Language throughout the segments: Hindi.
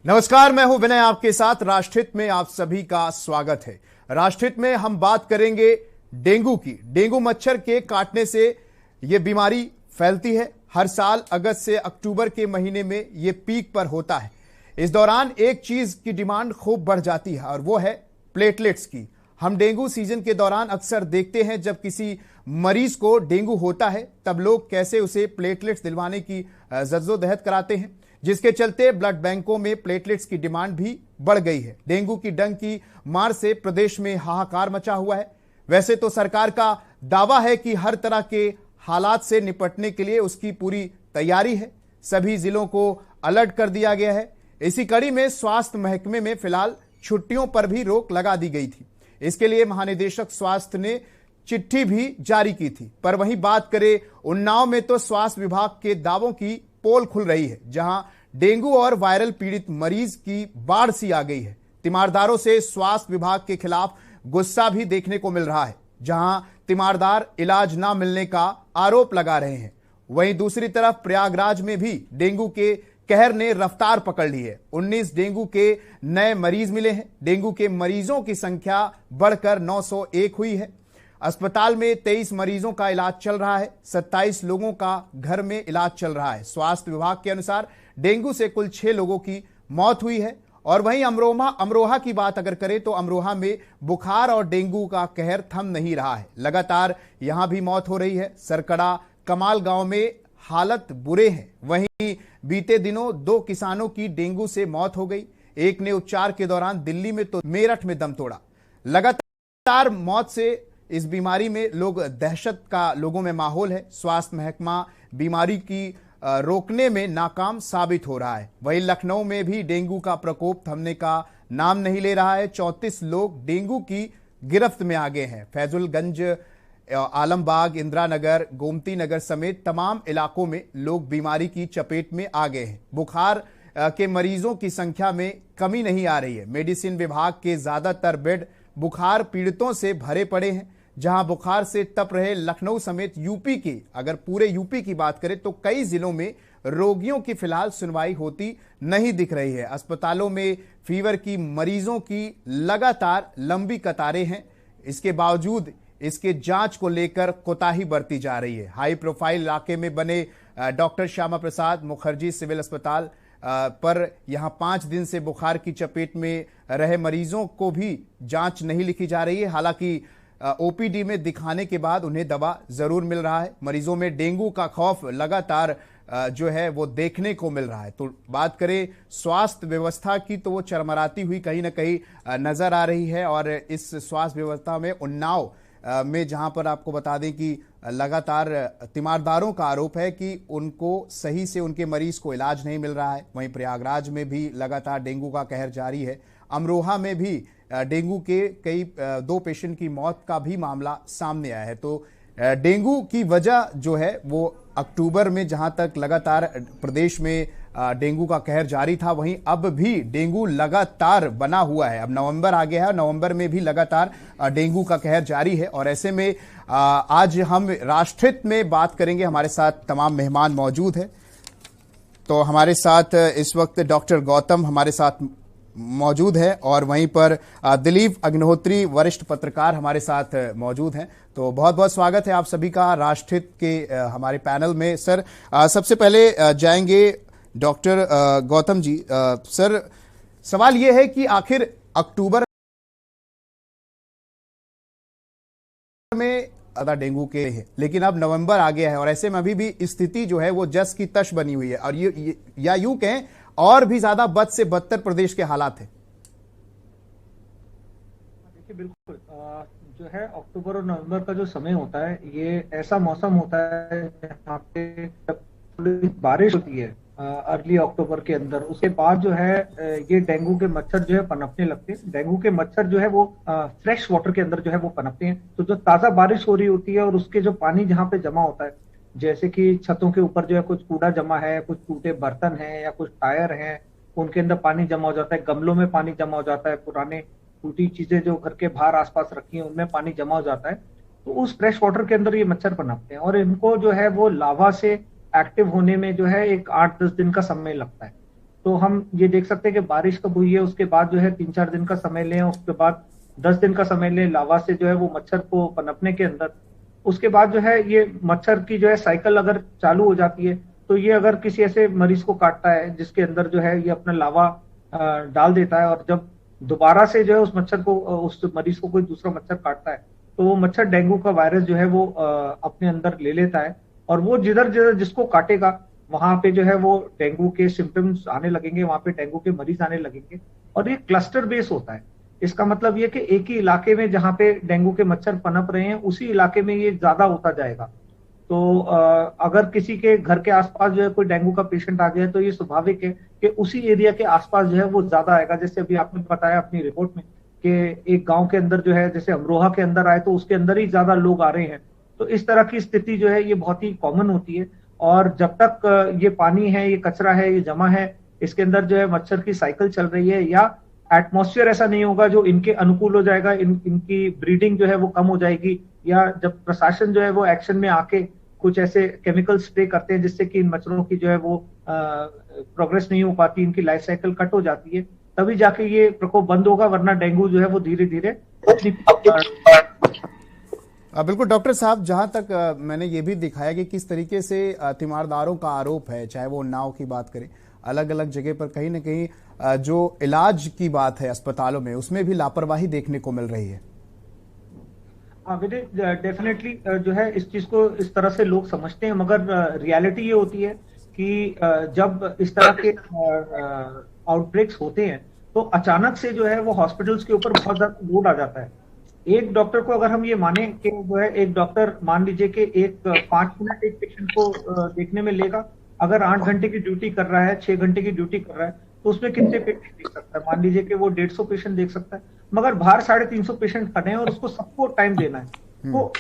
नमस्कार, मैं हूं विनय आपके साथ। राष्ट्रहित में आप सभी का स्वागत है। राष्ट्रहित में हम बात करेंगे डेंगू की। डेंगू मच्छर के काटने से यह बीमारी फैलती है। हर साल अगस्त से अक्टूबर के महीने में यह पीक पर होता है। इस दौरान एक चीज की डिमांड खूब बढ़ जाती है और वो है प्लेटलेट्स की। हम डेंगू सीजन के दौरान अक्सर देखते हैं जब किसी मरीज को डेंगू होता है तब लोग कैसे उसे प्लेटलेट्स दिलवाने की जद्दोजहद कराते हैं, जिसके चलते ब्लड बैंकों में प्लेटलेट्स की डिमांड भी बढ़ गई है। डेंगू की डंक की मार से प्रदेश में हाहाकार मचा हुआ है। वैसे तो सरकार का दावा है कि हर तरह के हालात से निपटने के लिए उसकी पूरी तैयारी है। सभी जिलों को अलर्ट कर दिया गया है। इसी कड़ी में स्वास्थ्य महकमे में फिलहाल छुट्टियों पर भी रोक लगा दी गई थी। इसके लिए महानिदेशक स्वास्थ्य ने चिट्ठी भी जारी की थी। पर वहीं बात करें उन्नाव में तो स्वास्थ्य विभाग के दावों की पोल खुल रही है, जहां डेंगू और वायरल पीड़ित मरीज की बाढ़ सी आ गई है। तीमारदारों से स्वास्थ्य विभाग के खिलाफ गुस्सा भी देखने को मिल रहा है, जहां तीमारदार इलाज ना मिलने का आरोप लगा रहे हैं। वहीं दूसरी तरफ प्रयागराज में भी डेंगू के कहर ने रफ्तार पकड़ ली है। 19 डेंगू के नए मरीज मिले हैं। डेंगू के मरीजों की संख्या बढ़कर 901 हुई है। अस्पताल में 23 मरीजों का इलाज चल रहा है। 27 लोगों का घर में इलाज चल रहा है। स्वास्थ्य विभाग के अनुसार डेंगू से कुल 6 लोगों की मौत हुई है। और वहीं अमरोहा की बात अगर करें तो अमरोहा में बुखार और डेंगू का कहर थम नहीं रहा है। लगातार यहां भी मौत हो रही है। सरकड़ा कमाल गांव में हालत बुरे हैं। वहीं बीते दिनों 2 किसानों की डेंगू से मौत हो गई। एक ने उपचार के दौरान दिल्ली में तो मेरठ में दम तोड़ा। लगातार मौत से इस बीमारी में दहशत का लोगों में माहौल है। स्वास्थ्य महकमा बीमारी की रोकने में नाकाम साबित हो रहा है। वहीं लखनऊ में भी डेंगू का प्रकोप थमने का नाम नहीं ले रहा है। 34 लोग डेंगू की गिरफ्त में आ गए हैं। फैजुलगंज, आलमबाग, इंदिरा नगर, गोमती नगर समेत तमाम इलाकों में लोग बीमारी की चपेट में आ गए हैं। बुखार के मरीजों की संख्या में कमी नहीं आ रही है। मेडिसिन विभाग के ज्यादातर बेड बुखार पीड़ितों से भरे पड़े हैं। जहां बुखार से तप रहे लखनऊ समेत यूपी के, अगर पूरे यूपी की बात करें तो कई जिलों में रोगियों की फिलहाल सुनवाई होती नहीं दिख रही है। अस्पतालों में फीवर की मरीजों की लगातार लंबी कतारें हैं। इसके बावजूद इसके जांच को लेकर कोताही बरती जा रही है। हाई प्रोफाइल इलाके में बने डॉक्टर श्यामा प्रसाद मुखर्जी सिविल अस्पताल पर यहां 5 दिन से बुखार की चपेट में रहे मरीजों को भी जांच नहीं लिखी जा रही है। हालांकि ओपीडी में दिखाने के बाद उन्हें दवा जरूर मिल रहा है। मरीजों में डेंगू का खौफ लगातार जो है वो देखने को मिल रहा है। तो बात करें स्वास्थ्य व्यवस्था की तो वो चरमराती हुई कहीं ना कहीं नजर आ रही है। और इस स्वास्थ्य व्यवस्था में उन्नाव में जहां पर आपको बता दें कि लगातार तीमारदारों का आरोप है कि उनको सही से उनके मरीज को इलाज नहीं मिल रहा है। वहीं प्रयागराज में भी लगातार डेंगू का कहर जारी है। अमरोहा में भी डेंगू के कई 2 पेशेंट की मौत का भी मामला सामने आया है। तो डेंगू की वजह जो है वो अक्टूबर में जहां तक लगातार प्रदेश में डेंगू का कहर जारी था, वहीं अब भी डेंगू लगातार बना हुआ है। अब नवंबर आ गया है, नवंबर में भी लगातार डेंगू का कहर जारी है। और ऐसे में आज हम राष्ट्रहित में बात करेंगे। हमारे साथ तमाम मेहमान मौजूद है। तो हमारे साथ इस वक्त डॉक्टर गौतम हमारे साथ मौजूद है और वहीं पर दिलीप अग्निहोत्री वरिष्ठ पत्रकार हमारे साथ मौजूद हैं। तो बहुत बहुत स्वागत है आप सभी का राष्ट्रहित के हमारे पैनल में। सर, सबसे पहले जाएंगे डॉक्टर गौतम जी। सर, सवाल यह है कि आखिर अक्टूबर में डेंगू के है, लेकिन अब नवंबर आ गया है और ऐसे में अभी भी स्थिति जो है वो जस की तश बनी हुई है और या यूं कहें और भी ज्यादा बद से बदतर प्रदेश के हालात है। देखिए, बिल्कुल जो है अक्टूबर और नवंबर का जो समय होता है ये ऐसा मौसम होता है जहाँ पे बारिश होती है अर्ली अक्टूबर के अंदर। उसके बाद जो है ये डेंगू के मच्छर जो है पनपने लगते हैं। डेंगू के मच्छर जो है वो फ्रेश वाटर के अंदर जो है वो पनपते हैं। तो जो ताजा बारिश हो रही होती है और उसके जो पानी जहाँ पे जमा होता है, जैसे कि छतों के ऊपर जो है कुछ कूड़ा जमा है, कुछ टूटे बर्तन हैं या कुछ टायर हैं, उनके अंदर पानी जमा हो जाता है। गमलों में पानी जमा हो जाता है। पुराने टूटी चीजें जो घर के बाहर आसपास रखी हैं उनमें पानी जमा हो जाता है। तो उस फ्रेश वाटर के अंदर ये मच्छर पनपते हैं और इनको जो है वो लावा से एक्टिव होने में जो है एक 8-10 दिन का समय लगता है। तो हम ये देख सकते हैं कि बारिश कब हुई है, उसके बाद जो है 3-4 दिन का समय लें, उसके बाद 10 दिन का समय लें लावा से जो है वो मच्छर को पनपने के अंदर। उसके बाद जो है ये मच्छर की जो है साइकिल अगर चालू हो जाती है, तो ये अगर किसी ऐसे मरीज को काटता है जिसके अंदर जो है ये अपना लावा डाल देता है, और जब दोबारा से जो है उस मच्छर को उस मरीज को कोई दूसरा मच्छर काटता है, तो वो मच्छर डेंगू का वायरस जो है वो अपने अंदर ले लेता है, और वो जिधर जिधर जिसको काटेगा वहां पे जो है वो डेंगू के सिम्टम्स आने लगेंगे, वहां पे डेंगू के मरीज आने लगेंगे। और ये क्लस्टर बेस होता है। इसका मतलब ये कि एक ही इलाके में जहां पे डेंगू के मच्छर पनप रहे हैं, उसी इलाके में ये ज्यादा होता जाएगा। तो अगर किसी के घर के आसपास जो है कोई डेंगू का पेशेंट आ गया है, तो ये स्वाभाविक है कि उसी एरिया के आसपास जो है वो ज्यादा आएगा। जैसे अभी आपने बताया अपनी रिपोर्ट में कि एक गांव के अंदर जो है, जैसे अमरोहा के अंदर आए तो उसके अंदर ही ज्यादा लोग आ रहे हैं। तो इस तरह की स्थिति जो है ये बहुत ही कॉमन होती है। और जब तक ये पानी है, ये कचरा है, ये जमा है, इसके अंदर जो है मच्छर की साइकिल चल रही है, या एटमॉस्फेयर ऐसा नहीं होगा जो इनके अनुकूल हो जाएगा, इनकी ब्रीडिंग जो है वो कम हो जाएगी, या जब प्रशासन जो है वो एक्शन में आके कुछ ऐसे केमिकल स्प्रे करते हैं जिससे कि इन मच्छरों की जो है वो प्रोग्रेस नहीं हो पाती, इनकी लाइफ साइकिल कट हो जाती है, तभी जाके ये प्रकोप बंद होगा। वरना डेंगू जो है वो धीरे धीरे अपनी बिल्कुल डॉक्टर साहब, जहां तक मैंने ये भी दिखाया कि किस तरीके से तीमारदारों का आरोप है, चाहे वो उन्नाव की बात करें, अलग अलग जगह पर कहीं ना कहीं जो इलाज की बात है अस्पतालों में, उसमें भी लापरवाही देखने को मिल रही है। विजय, डेफिनेटली जो है इस चीज को इस तरह से लोग समझते हैं, मगर रियलिटी ये होती है कि जब इस तरह के आउटब्रेक्स होते हैं, तो अचानक से जो है वो हॉस्पिटल्स के ऊपर बहुत ज्यादा लोड आ जाता है। एक डॉक्टर को अगर हम ये माने कि जो है एक डॉक्टर मान लीजिए कि एक 5 मिनट एक पेशेंट को देखने में लेगा, अगर 8 घंटे की ड्यूटी कर रहा है, 6 घंटे की ड्यूटी कर रहा है, तो उसमें कितने पेशेंट देख सकता है? मान लीजिए कि वो 150 पेशेंट देख सकता है, मगर बाहर 350 पेशेंट खड़े हैं और उसको सबको टाइम देना है। तो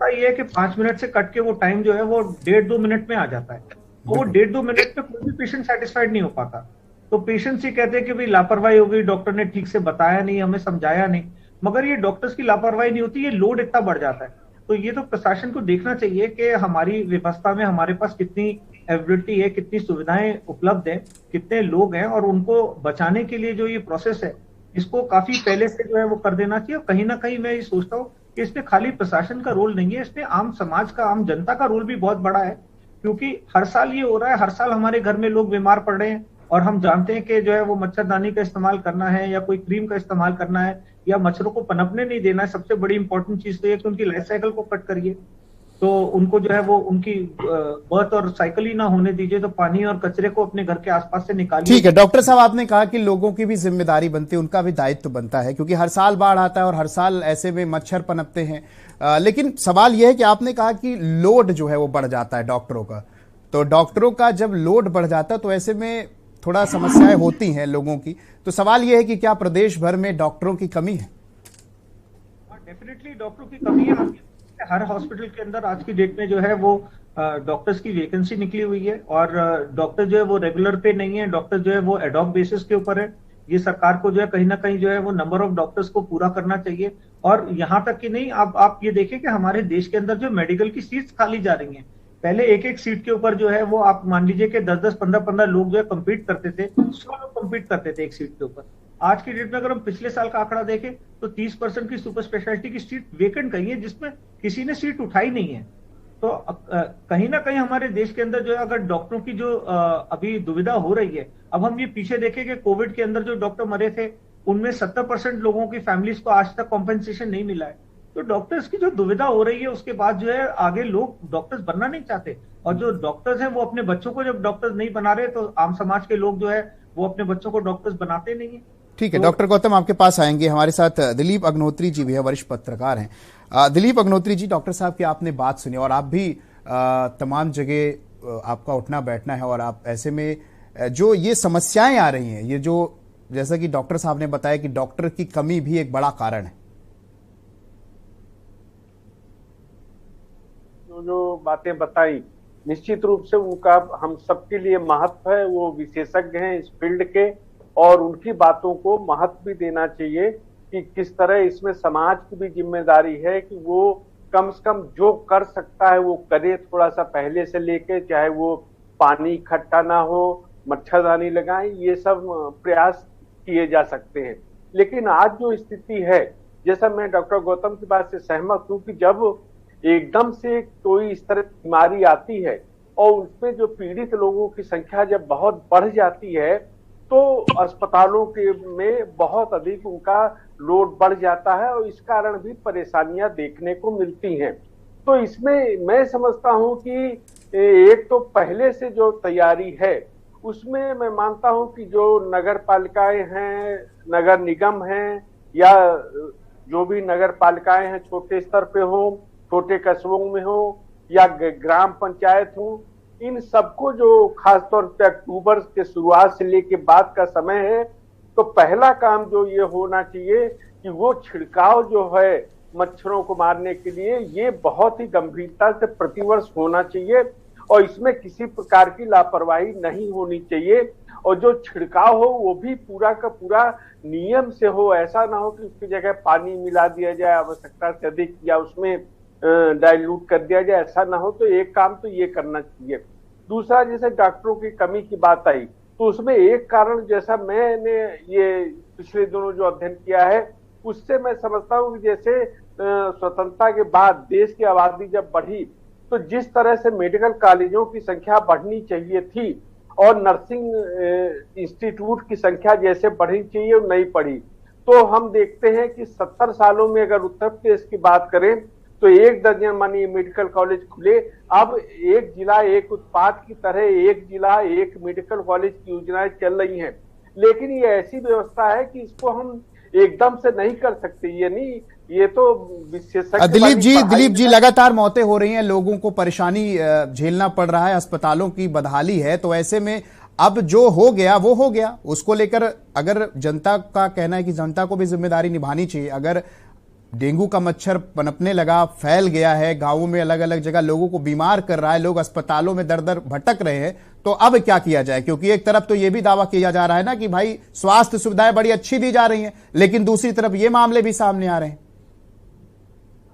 ये है कि 5 मिनट से कट के वो टाइम जो है वो 1.5-2 मिनट में आ जाता है। तो वो 1.5-2 मिनट में कोई भी पेशेंट सेटिस्फाइड नहीं हो पाता। तो पेशेंट्स ये कहते हैं कि भाई लापरवाही हो गई, डॉक्टर ने ठीक से बताया नहीं, हमें समझाया नहीं। मगर ये डॉक्टर्स की लापरवाही नहीं होती, ये लोड इतना बढ़ जाता है। तो ये तो प्रशासन को देखना चाहिए कि हमारी व्यवस्था में हमारे पास कितनी एबिलिटी है, कितनी सुविधाएं उपलब्ध है, कितने लोग हैं, और उनको बचाने के लिए जो ये प्रोसेस है, इसको काफी पहले से जो है वो कर देना चाहिए। और कहीं ना कहीं मैं ये सोचता हूँ कि इसमें खाली प्रशासन का रोल नहीं है, इसमें आम समाज का, आम जनता का रोल भी बहुत बड़ा है। क्योंकि हर साल ये हो रहा है, हर साल हमारे घर में लोग बीमार पड़ रहे हैं, और हम जानते हैं कि जो है वो मच्छरदानी का इस्तेमाल करना है, या कोई क्रीम का इस्तेमाल करना है, या मच्छरों को पनपने नहीं देना है। सबसे बड़ी इंपॉर्टेंट चीज तो ये कि उनकी लाइफ साइकिल को कट करिए, तो उनको जो है वो उनकी बर्थ और साइकिल ही ना होने दीजिए। तो पानी और कचरे को अपने घर के आसपास से निकालिए। ठीक है डॉक्टर साहब, आपने कहा कि लोगों की भी जिम्मेदारी बनती है, उनका भी दायित्व बनता है, क्योंकि हर साल बाढ़ आता है और हर साल ऐसे में मच्छर पनपते हैं। लेकिन सवाल यह है कि आपने कहा कि लोड जो है वो बढ़ जाता है डॉक्टरों का, तो डॉक्टरों का जब लोड बढ़ जाता है तो ऐसे में थोड़ा समस्याएं होती हैं लोगों की। तो सवाल यह है कि क्या प्रदेश भर में डॉक्टरों की कमी है? डेफिनेटली डॉक्टरों की कमी है। हर हॉस्पिटल के अंदर आज की डेट में जो है वो डॉक्टर्स की वैकेंसी निकली हुई है, और डॉक्टर जो है वो रेगुलर पे नहीं है, डॉक्टर जो है वो एडॉक बेसिस के ऊपर है। ये सरकार को जो है कहीं ना कहीं जो है वो नंबर ऑफ डॉक्टर्स को पूरा करना चाहिए। और यहाँ तक कि नहीं, अब आप ये देखें कि हमारे देश के अंदर जो मेडिकल की सीट्स खाली जा रही हैं। पहले एक एक सीट के ऊपर जो है वो आप मान लीजिए कि 10-10, 15-15 लोग जो है कम्पीट करते थे, 100 लोग कम्पीट करते थे एक सीट के ऊपर। आज की डेट में अगर हम पिछले साल का आंकड़ा देखें तो 30% की सुपर स्पेशलिटी की सीट वेकेंट गई है, जिसमें किसी ने सीट उठाई नहीं है। तो कहीं ना कहीं हमारे देश के अंदर जो है अगर डॉक्टरों की जो अभी दुविधा हो रही है, अब हम ये पीछे देखें कि कोविड के अंदर जो डॉक्टर मरे थे, उनमें 70% लोगों की फैमिलीज को आज तक कॉम्पेंसेशन नहीं मिला है। तो डॉक्टर्स की जो दुविधा हो रही है, उसके बाद जो है आगे लोग डॉक्टर्स बनना नहीं चाहते, और जो डॉक्टर्स हैं वो अपने बच्चों को जब डॉक्टर्स नहीं बना रहे, तो आम समाज के लोग जो है वो अपने बच्चों को डॉक्टर्स बनाते नहीं है। ठीक है डॉक्टर गौतम, आपके पास आएंगे। हमारे साथ दिलीप अग्नोत्री जी भी है, वरिष्ठ पत्रकार हैं। दिलीप अग्नोत्री जी, डॉक्टर साहब की आपने बात सुनी, और आप भी तमाम जगह आपका उठना बैठना है, और आप ऐसे में जो ये समस्याएं आ रही हैं, ये जो जैसा कि डॉक्टर साहब ने बताया कि डॉक्टर की कमी भी एक बड़ा कारण है। जो बातें बताई, निश्चित रूप से उनका हम सबके लिए महत्व है। वो विशेषज्ञ हैं इस फील्ड के, और उनकी बातों को महत्व भी देना चाहिए कि किस तरह इसमें समाज की भी जिम्मेदारी है कि वो कम से कम जो कर सकता है वो करे, थोड़ा सा पहले से लेके, चाहे वो पानी इकट्ठा ना हो, मच्छरदानी लगाएं, ये सब प्रयास किए जा सकते हैं। लेकिन आज जो स्थिति है, जैसा मैं डॉक्टर गौतम की बात से सहमत हूं कि जब एकदम से कोई इस तरह की बीमारी आती है और उसमें जो पीड़ित लोगों की संख्या जब बहुत बढ़ जाती है तो अस्पतालों के में बहुत अधिक उनका लोड बढ़ जाता है और इस कारण भी परेशानियां देखने को मिलती हैं। तो इसमें मैं समझता हूं कि एक तो पहले से जो तैयारी है उसमें मैं मानता हूं कि जो नगर पालिकाएं हैं, नगर निगम हैं, या जो भी नगर पालिकाएं हैं छोटे स्तर पे हो, छोटे कस्बों में हो या ग्राम पंचायत हो, इन सबको जो खासतौर पे अक्टूबर के शुरुआत से लेके बाद का समय है, तो पहला काम जो ये होना चाहिए कि वो छिड़काव जो है मच्छरों को मारने के लिए, ये बहुत ही गंभीरता से प्रतिवर्ष होना चाहिए और इसमें किसी प्रकार की लापरवाही नहीं होनी चाहिए। और जो छिड़काव हो वो भी पूरा का पूरा नियम से हो, ऐसा ना हो कि उसकी जगह पानी मिला दिया जाए आवश्यकता से अधिक या उसमें डाइल्यूट कर दिया जाए, ऐसा ना हो। तो एक काम तो ये करना चाहिए। दूसरा, जैसे डॉक्टरों की कमी की बात आई, तो उसमें एक कारण जैसा मैंने ये पिछले दिनों जो अध्ययन किया है उससे मैं समझता हूँ कि जैसे स्वतंत्रता के बाद देश की आबादी जब बढ़ी तो जिस तरह से मेडिकल कॉलेजों की संख्या बढ़नी चाहिए थी और नर्सिंग इंस्टीट्यूट की संख्या जैसे बढ़नी चाहिए वो नहीं बढ़ी। तो हम देखते हैं कि 70 सालों में अगर उत्तर प्रदेश की बात करें तो 1 दर्जन मानिए मेडिकल कॉलेज खुले। अब एक जिला एक उत्पाद की तरह एक जिला एक मेडिकल कॉलेज की योजनाएं चल रही हैं, लेकिन ये ऐसी व्यवस्था है कि इसको हम एकदम से नहीं कर सकते। ये नहीं, ये तो विशेषज्ञ दिलीप जी लगातार मौतें हो रही हैं, लोगों को परेशानी झेलना पड़ रहा है, अस्पतालों की बदहाली है, तो ऐसे में अब जो हो गया वो हो गया। उसको लेकर अगर जनता का कहना है कि जनता को भी जिम्मेदारी निभानी चाहिए। अगर डेंगू का मच्छर पनपने लगा, फैल गया है, गांवों में अलग अलग जगह लोगों को बीमार कर रहा है, लोग अस्पतालों में दर दर भटक रहे हैं, तो अब क्या किया जाए? क्योंकि एक तरफ तो यह भी दावा किया जा रहा है ना कि भाई स्वास्थ्य सुविधाएं बड़ी अच्छी दी जा रही हैं, लेकिन दूसरी तरफ ये मामले भी सामने आ रहे हैं।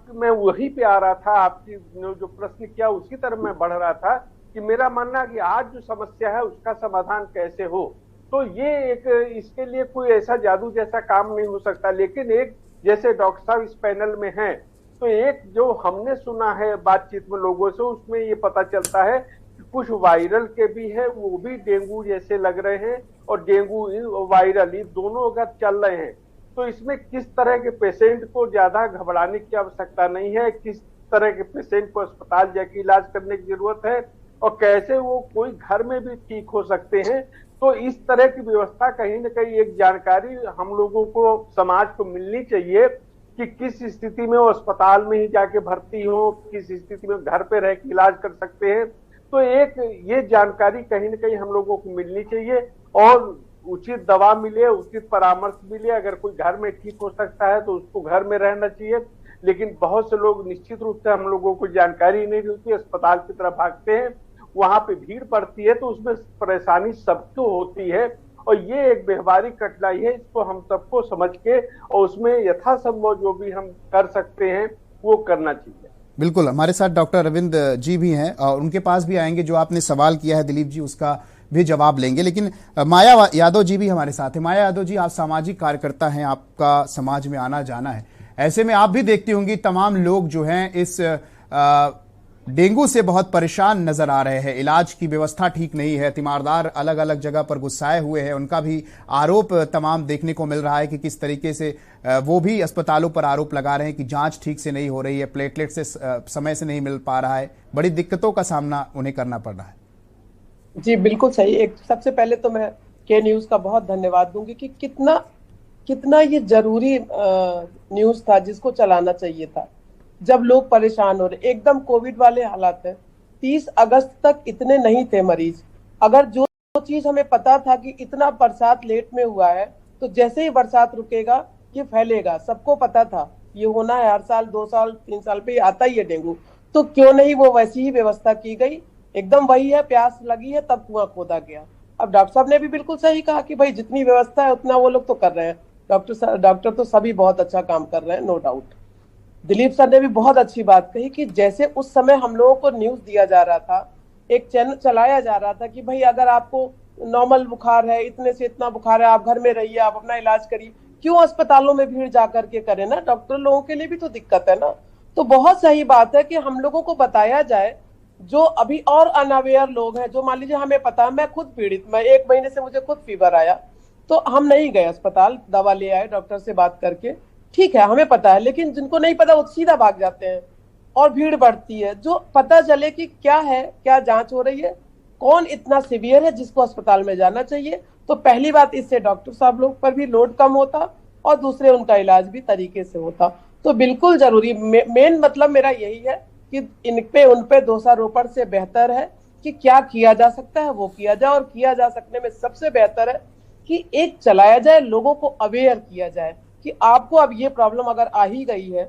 मैं वहीं पे आ रहा था, आपकी जो प्रश्न किया उसी तरफ मैं बढ़ रहा था कि मेरा मानना कि आज जो समस्या है उसका समाधान कैसे हो। तो ये एक, इसके लिए कोई ऐसा जादू जैसा काम नहीं हो सकता, लेकिन एक जैसे डॉक्टर साहब इस पैनल में हैं, तो एक जो हमने सुना है बातचीत में लोगों से, उसमें ये पता चलता है कि कुछ वायरल के भी है, वो भी डेंगू जैसे लग रहे हैं, और डेंगू वायरल ये दोनों अगर चल रहे हैं तो इसमें किस तरह के पेशेंट को ज्यादा घबराने की आवश्यकता नहीं है, किस तरह के पेशेंट को अस्पताल जाके इलाज करने की जरूरत है और कैसे वो कोई घर में भी ठीक हो सकते हैं। तो इस तरह की व्यवस्था कहीं न कहीं एक जानकारी हम लोगों को, समाज को मिलनी चाहिए कि किस स्थिति में वो अस्पताल में ही जाके भर्ती हो, किस स्थिति में घर पे रह के इलाज कर सकते हैं। तो एक ये जानकारी कहीं न कहीं हम लोगों को मिलनी चाहिए और उचित दवा मिले, उचित परामर्श मिले। अगर कोई घर में ठीक हो सकता है तो उसको घर में रहना चाहिए, लेकिन बहुत से लोग निश्चित रूप से हम लोगों को जानकारी नहीं होती, अस्पताल की तरफ भागते हैं, वहां पे भीड़ पड़ती है, तो उसमें परेशानी सबको होती है और ये एक व्यवहारिक कठिनाई है। इसको हम सबको समझ के और उसमें यथासंभव जो भी हम कर सकते हैं वो करना चाहिए। बिल्कुल, हमारे साथ डॉक्टर अरविंद जी भी हैं और उनके पास भी आएंगे। जो आपने सवाल किया है दिलीप जी उसका भी जवाब लेंगे, लेकिन माया यादव जी भी हमारे साथ है। माया यादव जी, आप सामाजिक कार्यकर्ता हैं, आपका समाज में आना जाना है, ऐसे में आप भी देखती होंगी तमाम लोग जो हैं इस डेंगू से बहुत परेशान नजर आ रहे हैं। इलाज की व्यवस्था ठीक नहीं है, तीमारदार अलग अलग जगह पर गुस्साए हुए हैं, उनका भी आरोप तमाम देखने को मिल रहा है कि किस तरीके से वो भी अस्पतालों पर आरोप लगा रहे हैं कि जांच ठीक से नहीं हो रही है, प्लेटलेट से समय से नहीं मिल पा रहा है, बड़ी दिक्कतों का सामना उन्हें करना पड़ रहा है। जी बिल्कुल सही। एक सबसे पहले तो मैं के न्यूज का बहुत धन्यवाद दूंगी कि कितना ये जरूरी न्यूज था जिसको चलाना चाहिए था। जब लोग परेशान हो रहे, एकदम कोविड वाले हालात है, 30 अगस्त तक इतने नहीं थे मरीज। अगर जो चीज हमें पता था कि इतना बरसात लेट में हुआ है तो जैसे ही बरसात रुकेगा ये फैलेगा, सबको पता था ये होना है, हर साल 2 साल 3 साल पे आता ही है डेंगू, तो क्यों नहीं वो वैसी ही व्यवस्था की गई। एकदम वही है, प्यास लगी है तब कुआं खोदा गया। अब डॉक्टर साहब ने भी बिल्कुल सही कहा कि भाई जितनी व्यवस्था है उतना वो लोग तो कर रहे हैं, डॉक्टर तो सभी बहुत अच्छा काम कर रहे हैं, नो डाउट। दिलीप सर ने भी बहुत अच्छी बात कही कि जैसे उस समय हम लोगों को न्यूज दिया जा रहा था, एक चैनल चलाया जा रहा था कि भाई अगर आपको नॉर्मल बुखार है, इतने से इतना बुखार है, आप घर में रहिए, आप अपना इलाज करिए। क्यों अस्पतालों में भीड़ जाकर के करें ना, डॉक्टर लोगों के लिए भी तो दिक्कत है ना। तो बहुत सही बात है कि हम लोगों को बताया जाए, जो अभी और अनअवेयर लोग हैं, जो मान लीजिए हमें पता है, मैं खुद पीड़ित, मैं 1 महीने से मुझे खुद फीवर आया, तो हम नहीं गए अस्पताल, दवा ले आए डॉक्टर से बात करके, ठीक है हमें पता है। लेकिन जिनको नहीं पता वो सीधा भाग जाते हैं और भीड़ बढ़ती है। जो पता चले कि क्या है, क्या जांच हो रही है, कौन इतना सीवियर है जिसको अस्पताल में जाना चाहिए, तो पहली बात इससे डॉक्टर साहब लोग पर भी लोड कम होता और दूसरे उनका इलाज भी तरीके से होता। तो बिल्कुल जरूरी, मेन मतलब मेरा यही है कि इन पे उन पे दोषारोपण से बेहतर है कि क्या किया जा सकता है वो किया जाए। और किया जा सकने में सबसे बेहतर है कि एक चलाया जाए, लोगों को अवेयर किया जाए कि आपको अब ये प्रॉब्लम अगर आ ही गई है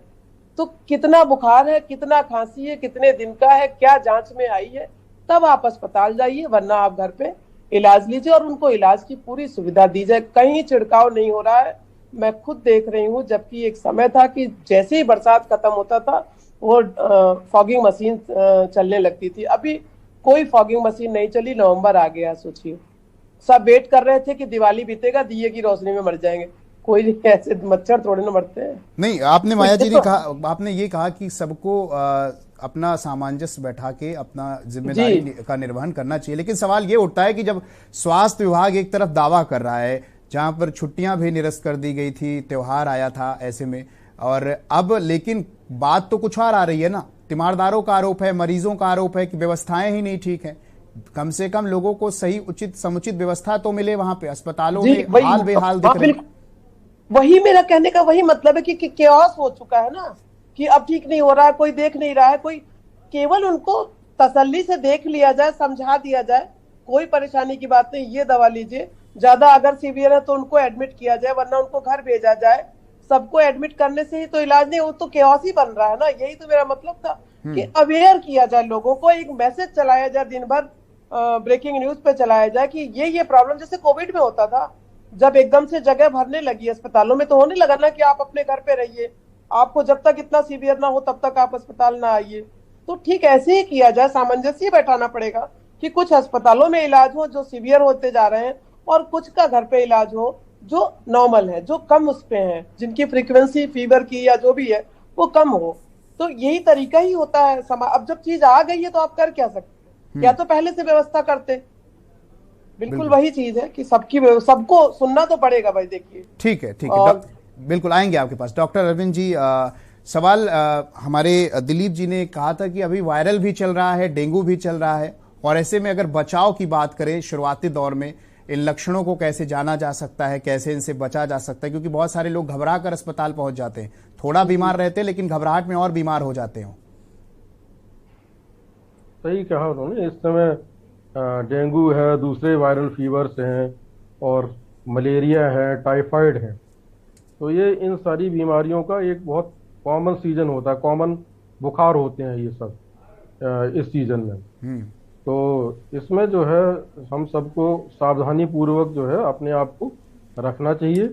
तो कितना बुखार है, कितना खांसी है, कितने दिन का है, क्या जांच में आई है, तब आप अस्पताल जाइए, वरना आप घर पे इलाज लीजिए और उनको इलाज की पूरी सुविधा दी जाए। कहीं छिड़काव नहीं हो रहा है, मैं खुद देख रही हूँ। जबकि एक समय था कि जैसे ही बरसात खत्म होता था वो फॉगिंग मशीन चलने लगती थी। अभी कोई फॉगिंग मशीन नहीं चली, नवंबर आ गया, सोचिए। सब वेट कर रहे थे कि दिवाली बीतेगा, दिए की रोशनी में मर जाएंगे। कोई ऐसे मच्छर थोड़े ना मरते हैं। नहीं, आपने माया जी ने कहा, आपने ये कहा कि सबको अपना सामंजस्य बैठा के अपना जिम्मेदारी का निर्वहन करना चाहिए। लेकिन सवाल ये उठता है कि जब स्वास्थ्य विभाग एक तरफ दावा कर रहा है, जहां पर छुट्टियां भी निरस्त कर दी गई थी, त्योहार आया था ऐसे में, और अब लेकिन बात तो कुछ और आ रही है ना। तीमारदारों का आरोप है, मरीजों का आरोप है कि व्यवस्थाएं ही नहीं ठीक है। कम से कम लोगों को सही उचित समुचित व्यवस्था तो मिले वहां पे, अस्पतालों में हाल बेहाल दिख रहे। वही मेरा कहने का वही मतलब है कि केओस हो चुका है ना, कि अब ठीक नहीं हो रहा है, कोई देख नहीं रहा है, कोई केवल उनको तसल्ली से देख लिया जाए, समझा दिया जाए, कोई परेशानी की बात नहीं, ये दवा लीजिए, ज्यादा अगर सीवियर है तो उनको एडमिट किया जाए, वरना उनको घर भेजा जाए। सबको एडमिट करने से ही तो इलाज नहीं, वो तो केओस ही बन रहा है ना। यही तो मेरा मतलब था कि अवेयर किया जाए लोगों को, एक मैसेज चलाया जाए, दिन भर ब्रेकिंग न्यूज पे चलाया जाए कि ये प्रॉब्लम, जैसे कोविड में होता था, जब एकदम से जगह भरने लगी अस्पतालों में, तो होने लगा ना कि आप अपने घर पे रहिए, आपको जब तक इतना सीवियर ना हो तब तक आप अस्पताल ना आइए। तो ठीक ऐसे ही किया जाए, सामंजस्य बैठाना पड़ेगा कि कुछ अस्पतालों में इलाज हो जो सीवियर होते जा रहे हैं, और कुछ का घर पे इलाज हो जो नॉर्मल है, जो कम उस पे है, जिनकी फ्रीक्वेंसी फीवर की या जो भी है वो कम हो। तो यही तरीका ही होता है। अब जब चीज आ गई है तो आप कर क्या सकते, या तो पहले से व्यवस्था करते। बिल्कुल वही चीज है कि सबको सुनना तो पड़ेगा भाई। देखिए ठीक है, ठीक है, बिल्कुल आएंगे आपके पास। डॉक्टर अरविंद जी, सवाल हमारे दिलीप जी ने कहा था कि अभी वायरल भी चल रहा है, डेंगू भी चल रहा है, और ऐसे में अगर बचाव की बात करें शुरुआती दौर में, इन लक्षणों को कैसे जाना जा सकता है, कैसे इनसे बचा जा सकता है, क्योंकि बहुत सारे लोग घबरा कर अस्पताल पहुंच जाते हैं, थोड़ा बीमार रहते हैं लेकिन घबराहट में और बीमार हो जाते हैं। सही कहा उन्होंने। इस समय डेंगू है, दूसरे वायरल फीवर्स हैं, और मलेरिया है, टाइफाइड है। तो ये इन सारी बीमारियों का एक बहुत कॉमन सीजन होता है, कॉमन बुखार होते हैं ये सब इस सीजन में। तो इसमें जो है हम सबको सावधानी पूर्वक जो है अपने आप को रखना चाहिए,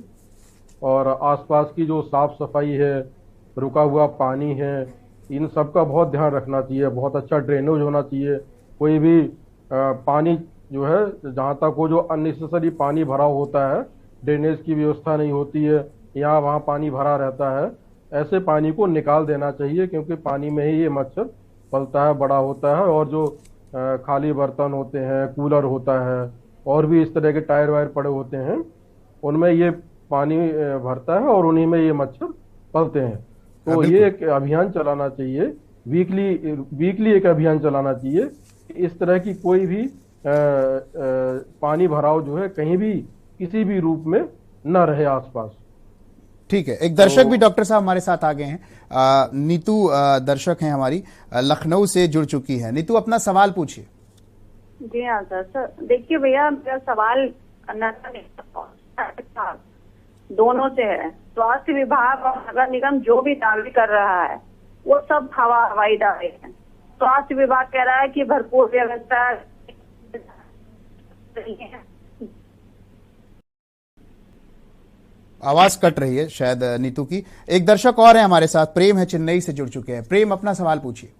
और आसपास की जो साफ सफाई है, रुका हुआ पानी है, इन सब का बहुत ध्यान रखना चाहिए। बहुत अच्छा ड्रेनेज होना चाहिए। कोई भी पानी जो है, जहाँ तक वो जो अननेसेसरी पानी भरा होता है, ड्रेनेज की व्यवस्था नहीं होती है, यहाँ वहाँ पानी भरा रहता है, ऐसे पानी को निकाल देना चाहिए, क्योंकि पानी में ही ये मच्छर पलता है, बड़ा होता है। और जो खाली बर्तन होते हैं, कूलर होता है, और भी इस तरह के टायर वायर पड़े होते हैं, उनमें ये पानी भरता है और उन्हीं में ये मच्छर पलते हैं। तो ये एक अभियान चलाना चाहिए, वीकली एक अभियान चलाना चाहिए। इस तरह की कोई भी पानी भराव जो है कहीं भी किसी भी रूप में न रहे आसपास। ठीक है, एक दर्शक भी डॉक्टर साहब हमारे साथ आ गए हैं। नीतू दर्शक हैं हमारी, लखनऊ से जुड़ चुकी है। नीतू, अपना सवाल पूछिए। जी हाँ सर। देखिए भैया, मेरा सवाल दोनों से है। स्वास्थ्य विभाग और नगर निगम जो भी दावे कर रहा है वो सब हवाई दावे हैं। स्वास्थ्य विभाग कह रहा है कि भरपूर व्यवस्था है। आवाज कट रही है शायद नीतू की। एक दर्शक और है हमारे साथ, प्रेम है, चेन्नई से जुड़ चुके हैं। प्रेम, अपना सवाल पूछिए।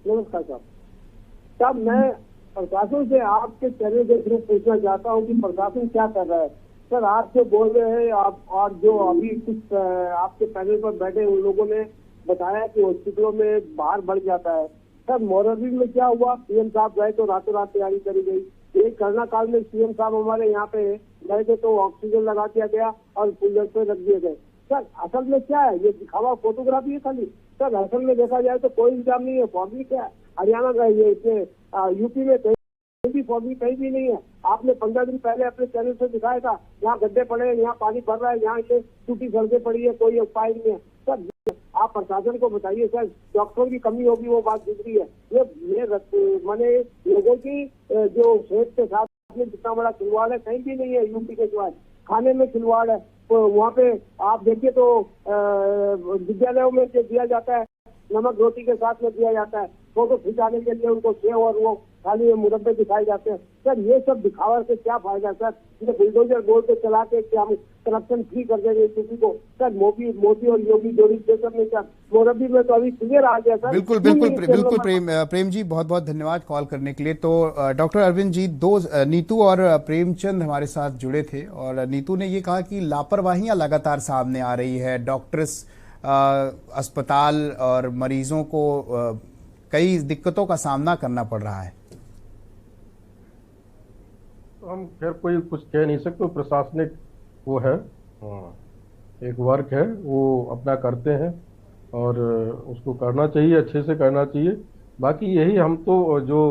नमस्कार साहब। मैं प्रशासन से आपके चैनल के थ्रू पूछना चाहता हूँ कि प्रशासन क्या कर रहा है। सर आप जो बोल रहे हैं आप, और जो अभी कुछ आपके पैनल पर बैठे उन लोगों ने बताया कि हॉस्पिटलों में बाहर बढ़ जाता है। सर मोरबी में क्या हुआ, सीएम साहब गए तो रातों रात तैयारी करी गई। एक कोरोना काल में सीएम साहब हमारे यहाँ पे गए थे तो ऑक्सीजन लगा दिया गया और कूलर पे रख दिए गए। सर असल में क्या है, ये दिखावा फोटोग्राफी है खाली। सर असल में देखा जाए तो कोई इंतजाम नहीं है। फॉर्मी क्या है, हरियाणा का ये इसमें यूपी में कहीं भी फॉर्मी कहीं भी नहीं है। आपने 15 दिन पहले अपने चैनल से दिखाया था, यहाँ गड्ढे पड़े हैं, यहाँ पानी भर रहा है, यहाँ ये टूटी सड़कें पड़ी है, कोई उपाय नहीं है। सर आप प्रशासन को बताइए। सर डॉक्टरों की कमी होगी वो बात दूसरी है। ये मैंने लोगों की जो सेहत के साथ में जितना बड़ा खिलवाड़ है कहीं भी नहीं है यूपी के सिवाय। खाने में खिलवाड़ है, तो वहाँ पे आप देखिए तो विद्यालयों में जो दिया जाता है नमक रोटी के साथ में दिया जाता है, फोटो खिंचाने के लिए उनको सेव और वो खाली मुरब्बे दिखाए जाते हैं। सर ये सब दिखावा से क्या फायदा। सर ये बुलडोजर बोल के चला के क्या हम करप्शन फ्री कर देंगे किसी को। सर मोदी और योगी जोड़ी स्टेशन में क्या मोरबी में तो अभी क्लियर आ गया। सर बिल्कुल प्रेम जी, बहुत बहुत धन्यवाद कॉल करने के लिए। तो डॉक्टर अरविंद जी, दो नीतू और प्रेमचंद हमारे साथ जुड़े थे और नीतू ने ये कहा कि लापरवाहियां लगातार सामने आ रही है, डॉक्टर्स अस्पताल और मरीजों को कई दिक्कतों का सामना करना पड़ रहा है। हम खैर कोई कुछ कह नहीं सकते, प्रशासनिक वो है, एक वर्क है, वो अपना करते हैं और उसको करना चाहिए, अच्छे से करना चाहिए। बाकी यही हम तो जो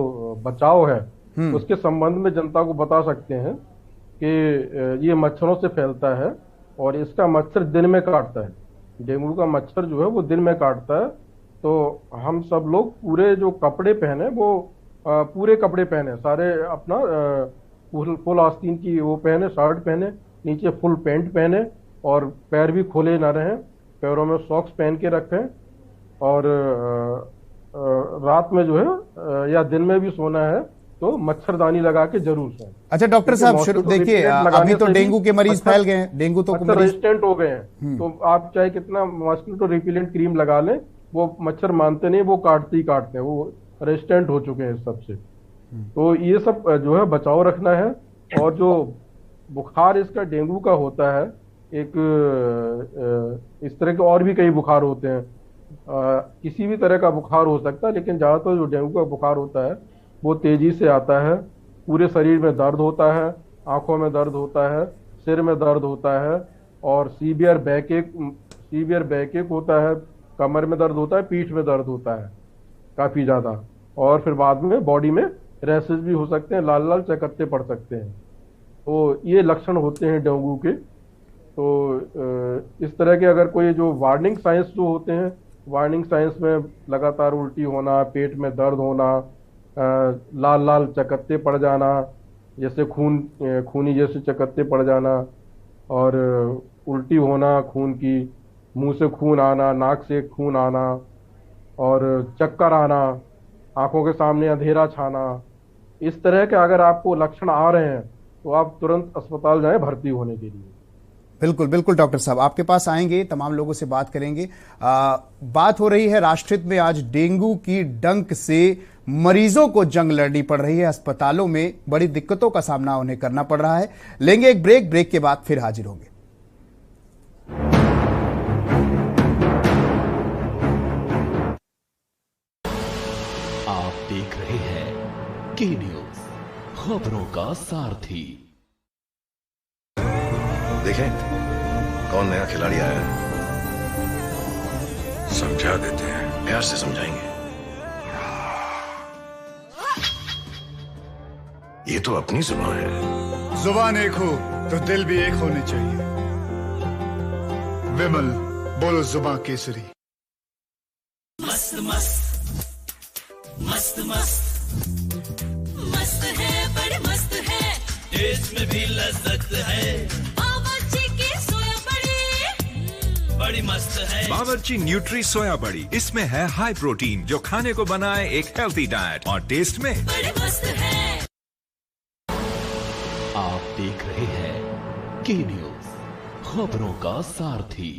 बचाव है उसके संबंध में जनता को बता सकते हैं कि ये मच्छरों से फैलता है और इसका मच्छर दिन में काटता है। डेंगू का मच्छर जो है वो दिन में काटता है। तो हम सब लोग पूरे जो कपड़े पहने वो पूरे कपड़े पहने, सारे अपना फुल आस्तीन की वो पहने, शर्ट पहने, नीचे फुल पैंट पहने और पैर भी खोले ना रहें, पैरों में सॉक्स पहन के रखें और रात में जो है या दिन में भी सोना है तो मच्छरदानी लगा के जरूर सोएं। अच्छा डॉक्टर साहब, शुरू देखिए अभी तो डेंगू के मरीज फैल गए हैं, डेंगू तो रेजिस्टेंट हो गए हैं, तो आप चाहे कितना मॉस्किटो रिपेलेंट क्रीम लगा लें वो मच्छर मानते नहीं, वो काटते ही काटते हैं, वो रेजिस्टेंट हो चुके हैं इस सबसे। तो ये सब जो है बचाव रखना है। और जो बुखार इसका डेंगू का होता है, एक इस तरह के और भी कई बुखार होते हैं, किसी भी तरह का बुखार हो सकता है, लेकिन ज्यादातर जो डेंगू का बुखार होता है वो तेजी से आता है, पूरे शरीर में दर्द होता है, आंखों में दर्द होता है, सिर में दर्द होता है और सीवियर बैकएक होता है, कमर में दर्द होता है, पीठ में दर्द होता है काफी ज्यादा, और फिर बाद में बॉडी में रैशेज भी हो सकते हैं, लाल लाल चकत्ते पड़ सकते हैं। तो ये लक्षण होते हैं डेंगू के। तो इस तरह के अगर कोई जो वार्निंग साइंस जो होते हैं, वार्निंग साइंस में लगातार उल्टी होना, पेट में दर्द होना, लाल लाल चकत्ते पड़ जाना, जैसे खूनी जैसे चकत्ते पड़ जाना और उल्टी होना खून की, मुंह से खून आना, नाक से खून आना और चक्कर आना, आंखों के सामने अंधेरा छाना, इस तरह के अगर आपको लक्षण आ रहे हैं तो आप तुरंत अस्पताल जाएं भर्ती होने के लिए। बिल्कुल डॉक्टर साहब, आपके पास आएंगे, तमाम लोगों से बात करेंगे। बात हो रही है राष्ट्रहित में, आज डेंगू की डंक से मरीजों को जंग लड़नी पड़ रही है, अस्पतालों में बड़ी दिक्कतों का सामना उन्हें करना पड़ रहा है। लेंगे एक ब्रेक के बाद फिर हाजिर होंगे। आप देख रहे हैं के न्यूज, खबरों का सारथी। देखें कौन नया खिलाड़ी आया है, समझा देते हैं, प्यार से समझाएंगे। ये तो अपनी जुबान है। जुबान एक हो तो दिल भी एक होने चाहिए। विमल बोलो जुबान केसरी। मस्त मस्त मस्त मस्त मस्त है, बड़ी मस्त है, टेस्ट में भी लज्जत है। बावर्ची की सोया बड़ी बड़ी मस्त है। बावर्ची न्यूट्री सोया बड़ी, इसमें है हाई प्रोटीन जो खाने को बनाए एक हेल्थी डाइट और टेस्ट में बड़ी मस्त है। आप देख रहे हैं के न्यूज, खबरों का सारथी।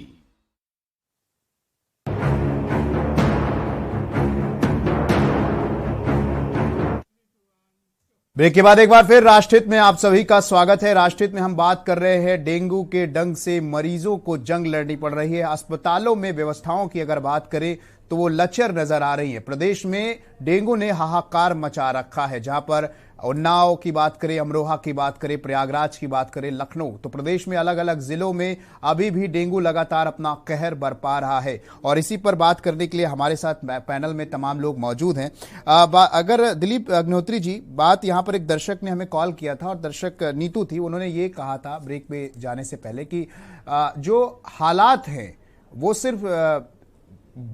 ब्रेक के बाद एक बार फिर राष्ट्रहित में आप सभी का स्वागत है। राष्ट्रहित में हम बात कर रहे हैं डेंगू के डंक से मरीजों को जंग लड़नी पड़ रही है। अस्पतालों में व्यवस्थाओं की अगर बात करें तो वो लचर नजर आ रही है। प्रदेश में डेंगू ने हाहाकार मचा रखा है। जहां पर उन्नाव की बात करें, अमरोहा की बात करें, प्रयागराज की बात करें, लखनऊ, तो प्रदेश में अलग अलग जिलों में अभी भी डेंगू लगातार अपना कहर बरपा रहा है। और इसी पर बात करने के लिए हमारे साथ पैनल में तमाम लोग मौजूद हैं। अगर दिलीप अग्निहोत्री जी, बात यहाँ पर एक दर्शक ने हमें कॉल किया था और दर्शक नीतू थी, उन्होंने ये कहा था ब्रेक पे जाने से पहले कि जो हालात हैं वो सिर्फ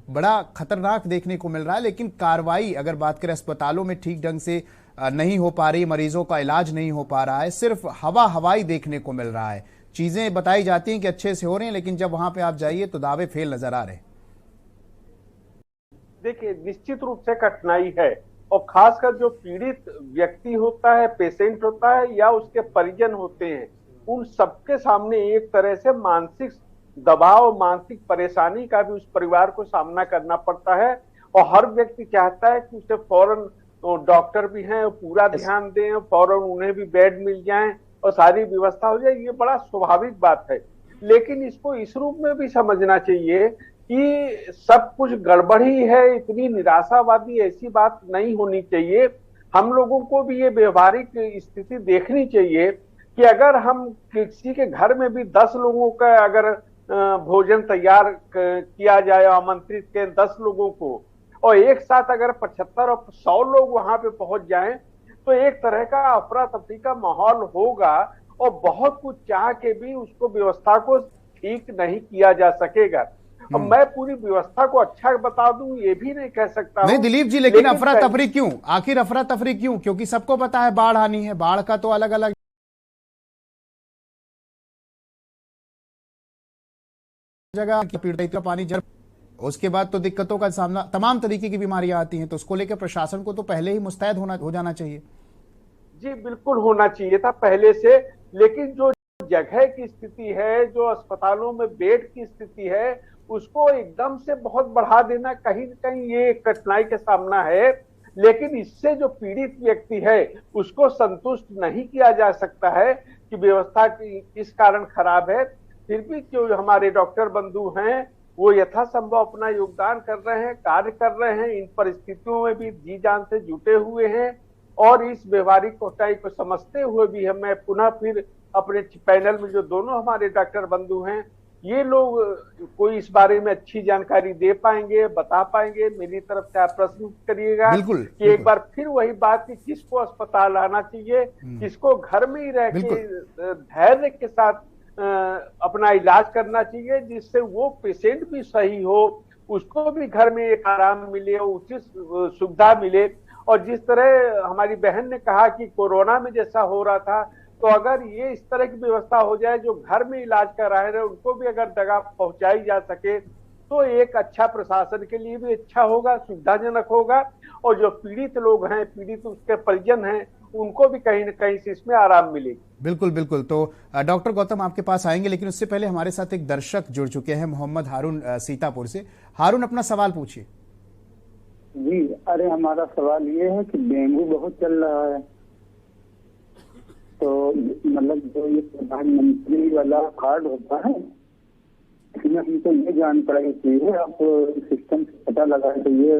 बड़ा खतरनाक देखने को मिल रहा है, लेकिन कार्रवाई अगर बात करें अस्पतालों में ठीक ढंग से नहीं हो पा रही, मरीजों का इलाज नहीं हो पा रहा है, सिर्फ हवाई देखने को मिल रहा है। चीजें बताई जाती हैं कि अच्छे से हो रही हैं, लेकिन जब वहां पे आप जाइए तो दावे फेल नजर आ रहे हैं। देखिए, निश्चित रूप से कठिनाई है, और खासकर जो पीड़ित व्यक्ति होता है, पेशेंट होता है या उसके परिजन होते हैं, उन सबके सामने एक तरह से मानसिक दबाव, मानसिक परेशानी का भी उस परिवार को सामना करना पड़ता है। और हर व्यक्ति चाहता है कि उसे फौरन तो डॉक्टर भी हैं, पूरा ध्यान दें, फौरन उन्हें भी बेड मिल जाए और सारी व्यवस्था हो जाए। ये बड़ा स्वाभाविक बात है, लेकिन इसको इस रूप में भी समझना चाहिए कि सब कुछ गड़बड़ ही है। इतनी निराशावादी ऐसी बात नहीं होनी चाहिए। हम लोगों को भी ये व्यवहारिक स्थिति देखनी चाहिए कि अगर हम किसी के घर में भी 10 लोगों का अगर भोजन तैयार किया जाए, आमंत्रित के 10 लोगों को, और एक साथ अगर 75 और 100 लोग वहां पे पहुंच जाएं, तो एक तरह का अफरा तफरी का माहौल होगा और बहुत कुछ चाह के भी उसको व्यवस्था को ठीक नहीं किया जा सकेगा। अब मैं पूरी व्यवस्था को अच्छा बता दूं ये भी नहीं कह सकता नहीं दिलीप जी, लेकिन अफरा तफरी क्यों? आखिर अफरा तफरी क्यों? क्योंकि सबको पता है बाढ़ आनी है, बाढ़ का तो अलग अलग जगह पीड़ित का पानी जब, उसके बाद तो दिक्कतों का सामना, तमाम तरीके की बीमारियां आती हैं, तो उसको लेकर प्रशासन को तो पहले ही मुस्तैद हो जाना चाहिए। जी बिल्कुल होना चाहिए था पहले से, लेकिन जो जगह की स्थिति है, जो अस्पतालों में बेड की स्थिति है, उसको एकदम से बहुत बढ़ा देना कहीं न कहीं ये कठिनाई का सामना है। लेकिन इससे जो पीड़ित व्यक्ति है उसको संतुष्ट नहीं किया जा सकता है कि व्यवस्था इस कारण खराब है। फिर भी जो हमारे डॉक्टर बंधु हैं वो यथासंभव अपना योगदान कर रहे हैं, कार्य कर रहे हैं, इन परिस्थितियों में भी जी जान से जुटे हुए हैं। और इस व्यवहारिक कोटाई को समझते हुए भी हम मैं पुनः फिर अपने पैनल में जो दोनों हमारे डॉक्टर बंधु हैं, ये लोग कोई इस बारे में अच्छी जानकारी दे पाएंगे, बता पाएंगे। मेरी तरफ से आप प्रश्न करिएगा कि एक बार फिर वही बात कि किसको अस्पताल आना चाहिए, किसको घर में ही रह के धैर्य के साथ अपना इलाज करना चाहिए, जिससे वो पेशेंट भी सही हो, उसको भी घर में एक आराम मिले, उचित सुविधा मिले। और जिस तरह हमारी बहन ने कहा कि कोरोना में जैसा हो रहा था, तो अगर ये इस तरह की व्यवस्था हो जाए, जो घर में इलाज करा रहे उनको भी अगर जगह पहुंचाई जा सके, तो एक अच्छा प्रशासन के लिए भी अच्छा होगा, सुविधाजनक होगा। और जो पीड़ित लोग हैं, पीड़ित उसके परिजन हैं, उनको भी कहीं न कहीं से इसमें आराम मिलेगी। बिल्कुल बिल्कुल। तो डॉक्टर गौतम आपके पास आएंगे, लेकिन उससे पहले हमारे साथ एक दर्शक जुड़ चुके हैं, मोहम्मद हारून सीतापुर से। हारून, अपना सवाल पूछिए। जी, अरे हमारा सवाल ये है कि डेंगू बहुत चल रहा है, तो मतलब जो ये प्रधानमंत्री वाला कार्ड होता है, इसमें हमको ये जानकारी चाहिए, आप सिस्टम से पता लगाए तो ये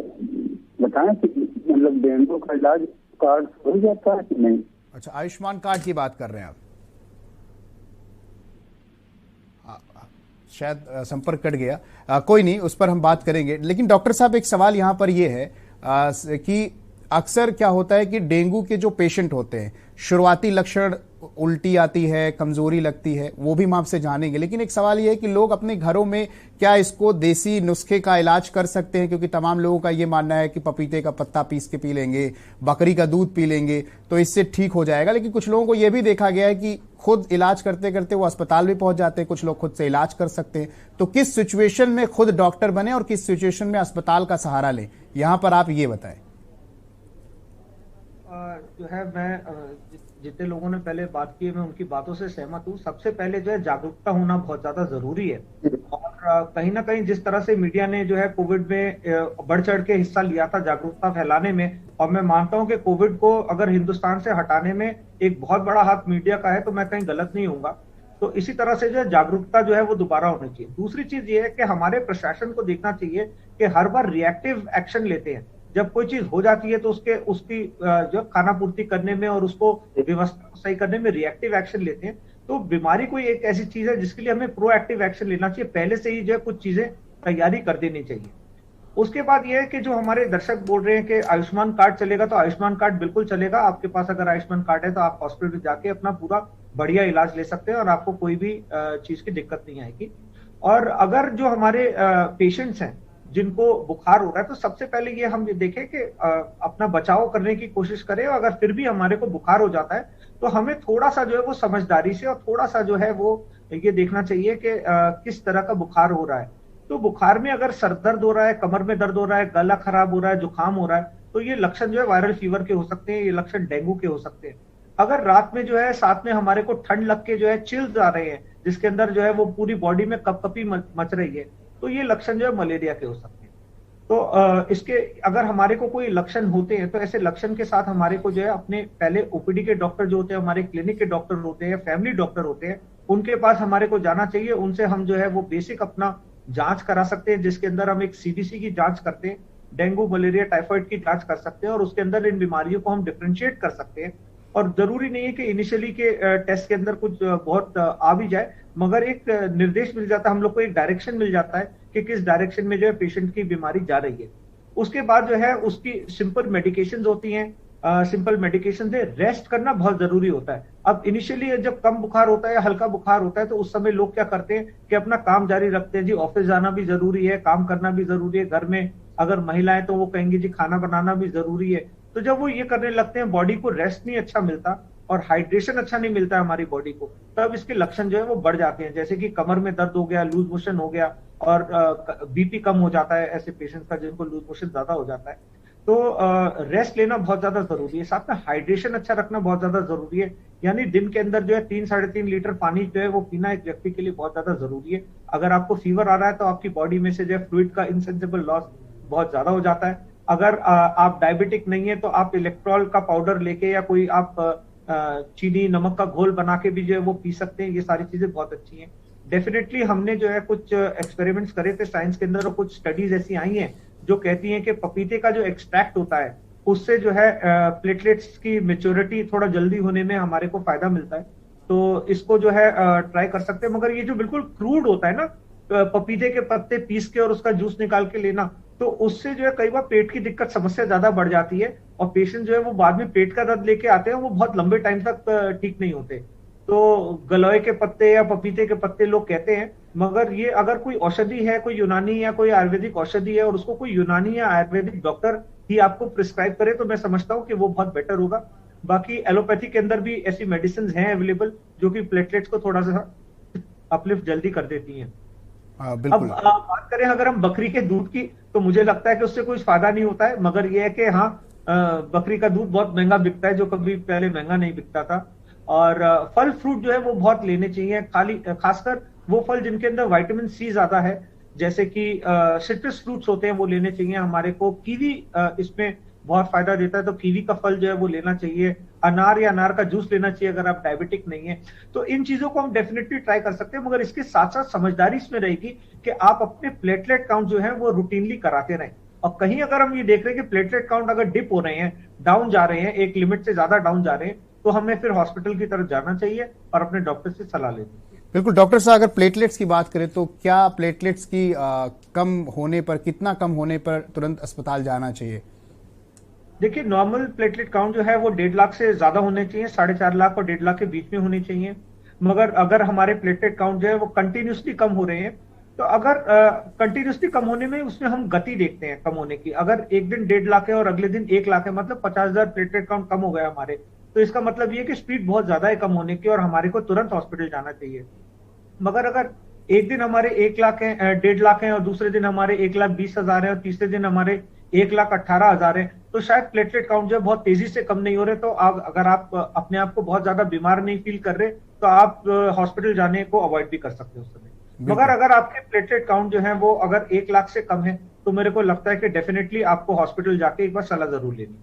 बताएं कि मतलब डेंगू का इलाज कार्ड हो जाता है कि नहीं। अच्छा, आयुष्मान कार्ड की बात कर रहे हैं आप? शायद संपर्क कट गया, कोई नहीं, उस पर हम बात करेंगे। लेकिन डॉक्टर साहब, एक सवाल यहां पर यह है कि अक्सर क्या होता है कि डेंगू के जो पेशेंट होते हैं, शुरुआती लक्षण उल्टी आती है, कमजोरी लगती है, वो भी हम आपसे जानेंगे। लेकिन एक सवाल यह है कि लोग अपने घरों में क्या इसको देसी नुस्खे का इलाज कर सकते हैं? क्योंकि तमाम लोगों का ये मानना है कि पपीते का पत्ता पीस के पी लेंगे, बकरी का दूध पी लेंगे तो इससे ठीक हो जाएगा। लेकिन कुछ लोगों को यह भी देखा गया है कि खुद इलाज करते करते वो अस्पताल भी पहुंच जाते हैं, कुछ लोग खुद से इलाज कर सकते हैं। तो किस सिचुएशन में खुद डॉक्टर बने और किस सिचुएशन में अस्पताल का सहारा लें, यहां पर आप ये बताएं। जो है, मैं जितने लोगों ने पहले बात की है, मैं उनकी बातों से सहमत हूँ। सबसे पहले जो है जागरूकता होना बहुत ज्यादा जरूरी है। और कहीं ना कहीं जिस तरह से मीडिया ने जो है कोविड में बढ़ चढ़ के हिस्सा लिया था जागरूकता फैलाने में, और मैं मानता हूं कि कोविड को अगर हिंदुस्तान से हटाने में एक बहुत बड़ा हाथ मीडिया का है तो मैं कहीं गलत नहीं होऊंगा। तो इसी तरह से जो है जागरूकता जो है वो दोबारा होनी चाहिए। दूसरी चीज ये है कि हमारे प्रशासन को देखना चाहिए कि हर बार रिएक्टिव एक्शन लेते हैं। जब कोई चीज हो जाती है तो उसकी जो खाना पूर्ति करने में और उसको व्यवस्था सही करने में रिएक्टिव एक्शन लेते हैं। तो बीमारी कोई एक ऐसी चीज है जिसके लिए हमें प्रोएक्टिव एक्शन लेना चाहिए, पहले से ही जो है कुछ चीजें तैयारी कर देनी चाहिए। उसके बाद यह है कि जो हमारे दर्शक बोल रहे हैं कि आयुष्मान कार्ड चलेगा, तो आयुष्मान कार्ड बिल्कुल चलेगा। आपके पास अगर आयुष्मान कार्ड है तो आप हॉस्पिटल जाके अपना पूरा बढ़िया इलाज ले सकते हैं और आपको कोई भी चीज की दिक्कत नहीं आएगी। और अगर जो हमारे पेशेंट्स हैं जिनको बुखार हो रहा है, तो सबसे पहले ये हम देखें कि अपना बचाव करने की कोशिश करें। और अगर फिर भी हमारे को बुखार हो जाता है तो हमें थोड़ा सा जो है वो समझदारी से और थोड़ा सा जो है वो ये देखना चाहिए कि किस तरह का बुखार हो रहा है। तो बुखार में अगर सर दर्द हो रहा है, कमर में दर्द हो रहा है, गला खराब हो रहा है, जुकाम हो रहा है, तो ये लक्षण जो है वायरल फीवर के हो सकते हैं, ये लक्षण डेंगू के हो सकते हैं। अगर रात में जो है साथ में हमारे को ठंड लग के जो है चिल्स आ रहे हैं, जिसके अंदर जो है वो पूरी बॉडी में कपकपी मच रही है, तो ये लक्षण जो है मलेरिया के हो सकते हैं। तो इसके अगर हमारे को कोई लक्षण होते हैं तो ऐसे लक्षण के साथ हमारे को जो है अपने पहले ओपीडी के डॉक्टर जो होते हैं, हमारे क्लिनिक के डॉक्टर होते हैं, फैमिली डॉक्टर होते हैं, उनके पास हमारे को जाना चाहिए। उनसे हम जो है वो बेसिक अपना जांच करा सकते हैं, जिसके अंदर हम एक सीबीसी की जांच करते हैं, डेंगू, मलेरिया, टाइफाइड की जांच कर सकते हैं और उसके अंदर इन बीमारियों को हम डिफरेंशिएट कर सकते हैं। और जरूरी नहीं है कि इनिशियली के टेस्ट के अंदर कुछ बहुत आ भी जाए, मगर एक निर्देश मिल जाता है हम लोग को, एक डायरेक्शन मिल जाता है कि किस डायरेक्शन में जो है पेशेंट की बीमारी जा रही है। उसके बाद जो है उसकी सिंपल मेडिकेशंस होती हैं, सिंपल मेडिकेशन से रेस्ट करना बहुत जरूरी होता है। अब इनिशियली जब कम बुखार होता है या हल्का बुखार होता है तो उस समय लोग क्या करते हैं कि अपना काम जारी रखते हैं। जी ऑफिस जाना भी जरूरी है, काम करना भी जरूरी है, घर में अगर महिलाएं तो वो कहेंगी जी खाना बनाना भी जरूरी है। तो जब वो ये करने लगते हैं, बॉडी को रेस्ट नहीं अच्छा मिलता और हाइड्रेशन अच्छा नहीं मिलता है हमारी बॉडी को, तब इसके लक्षण जो है वो बढ़ जाते हैं। जैसे कि कमर में दर्द हो गया, लूज मोशन हो गया और बीपी कम हो जाता है ऐसे पेशेंट्स का जिनको लूज मोशन ज्यादा हो जाता है। तो रेस्ट लेना बहुत ज्यादा जरूरी है, साथ में हाइड्रेशन अच्छा रखना बहुत ज्यादा जरूरी है। यानी दिन के अंदर जो है 3-3.5 लीटर पानी जो है वो पीना एक व्यक्ति के लिए बहुत ज्यादा जरूरी है। अगर आपको फीवर आ रहा है तो आपकी बॉडी में से जो है फ्लूइड का इनसेंसिबल लॉस बहुत ज्यादा हो जाता है। अगर आप डायबिटिक नहीं है तो आप इलेक्ट्रॉल का पाउडर लेके या कोई आप चीनी नमक का घोल बना के भी जो है वो पी सकते हैं। ये सारी चीजें बहुत अच्छी हैं। डेफिनेटली हमने जो है कुछ एक्सपेरिमेंट्स करे थे साइंस के अंदर और कुछ स्टडीज ऐसी आई हैं जो कहती हैं कि पपीते का जो एक्सट्रैक्ट होता है उससे जो है प्लेटलेट्स की मेच्योरिटी थोड़ा जल्दी होने में हमारे को फायदा मिलता है। तो इसको जो है ट्राई कर सकते हैं। मगर ये जो बिल्कुल क्रूड होता है ना, पपीते के पत्ते पीस के और उसका जूस निकाल के लेना, तो उससे जो है कई बार पेट की दिक्कत समस्या ज्यादा बढ़ जाती है और पेशेंट जो है वो बाद में पेट का दर्द लेके आते हैं, वो बहुत लंबे टाइम तक ठीक नहीं होते। तो गलोय के पत्ते या पपीते के पत्ते लोग कहते हैं, मगर ये अगर कोई औषधि है, कोई यूनानी या कोई आयुर्वेदिक औषधि है और उसको कोई यूनानी या आयुर्वेदिक डॉक्टर ही आपको प्रिस्क्राइब करे तो मैं समझता हूँ कि वो बहुत बेटर होगा। बाकी एलोपैथी के अंदर भी ऐसी मेडिसिन हैं अवेलेबल जो कि प्लेटलेट्स को थोड़ा सा अपलिफ्ट जल्दी कर देती हैं। अब बात करें अगर हम बकरी के दूध की, तो मुझे लगता है कि उससे कोई फायदा नहीं होता है, मगर यह है कि हाँ बकरी का दूध बहुत महंगा बिकता है जो कभी पहले महंगा नहीं बिकता था। और फल फ्रूट जो है वो बहुत लेने चाहिए, खासकर वो फल जिनके अंदर विटामिन सी ज्यादा है, जैसे कि सिट्रस फ्रूट्स होते हैं वो लेने चाहिए हमारे को। कीवी इसमें बहुत फायदा देता है, तो कीवी का फल जो है वो लेना चाहिए। अनार या अनार का जूस लेना चाहिए अगर आप डायबिटिक नहीं है। तो इन चीजों को हम डेफिनेटली ट्राई कर सकते हैं, मगर इसके साथ साथ समझदारी इसमें रहेगी कि आप अपने प्लेटलेट काउंट जो है वो रूटीनली कराते रहें। और कहीं अगर हम ये देख रहे हैं कि प्लेटलेट काउंट अगर डिप हो रहे हैं, डाउन जा रहे हैं, एक लिमिट से ज्यादा डाउन जा रहे हैं, तो हमें फिर हॉस्पिटल की तरफ जाना चाहिए और अपने डॉक्टर से सलाह लेनी चाहिए। बिल्कुल डॉक्टर साहब, अगर प्लेटलेट्स की बात करें तो क्या प्लेटलेट्स की कम होने पर, कितना कम होने पर तुरंत अस्पताल जाना चाहिए? देखिए नॉर्मल प्लेटलेट काउंट जो है वो 1.5 लाख से ज्यादा होने चाहिए, 4.5 लाख और 1.5 लाख के बीच में होने चाहिए। मगर अगर हमारे प्लेटलेट काउंट जो है वो कंटिन्यूसली कम हो रहे हैं, तो अगर कंटिन्यूसली कम होने में उसमें हम गति देखते हैं कम होने की। अगर एक दिन 1.5 लाख है और अगले दिन 1 लाख है, मतलब 50,000 प्लेटलेट काउंट कम हो गया हमारे, तो इसका मतलब ये कि स्पीड बहुत ज्यादा है कम होने की और हमारे को तुरंत हॉस्पिटल जाना चाहिए। मगर अगर एक दिन हमारे 1 लाख है, 1.5 लाख है और दूसरे दिन हमारे 1,20,000 है और तीसरे दिन हमारे 1,18,000 है, तो शायद प्लेटलेट काउंट जो है बहुत तेजी से कम नहीं हो रहे। तो अगर आप अपने आप को बहुत ज्यादा बीमार नहीं फील कर रहे तो आप हॉस्पिटल जाने को अवॉइड भी कर सकते हो उस समय। मगर अगर आपके प्लेटलेट काउंट जो है वो अगर 1 लाख से कम है, तो मेरे को लगता है कि डेफिनेटली आपको हॉस्पिटल जाके एक बार सलाह जरूर लेनी।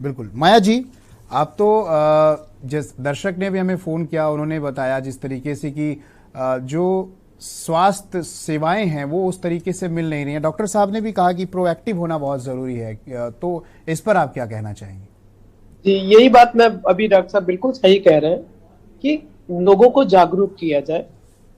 बिल्कुल। माया जी, आप तो जिस दर्शक ने भी हमें फोन किया उन्होंने बताया जिस तरीके से कि जो स्वास्थ्य सेवाएं हैं वो उस तरीके से मिल नहीं रही हैं। डॉक्टर साहब ने भी कहा कि प्रोएक्टिव होना बहुत जरूरी है, तो इस पर आप क्या कहना चाहेंगे? जी, यही बात मैं अभी डॉक्टर साहब बिल्कुल सही कह रहे हैं कि लोगों को जागरूक किया जाए,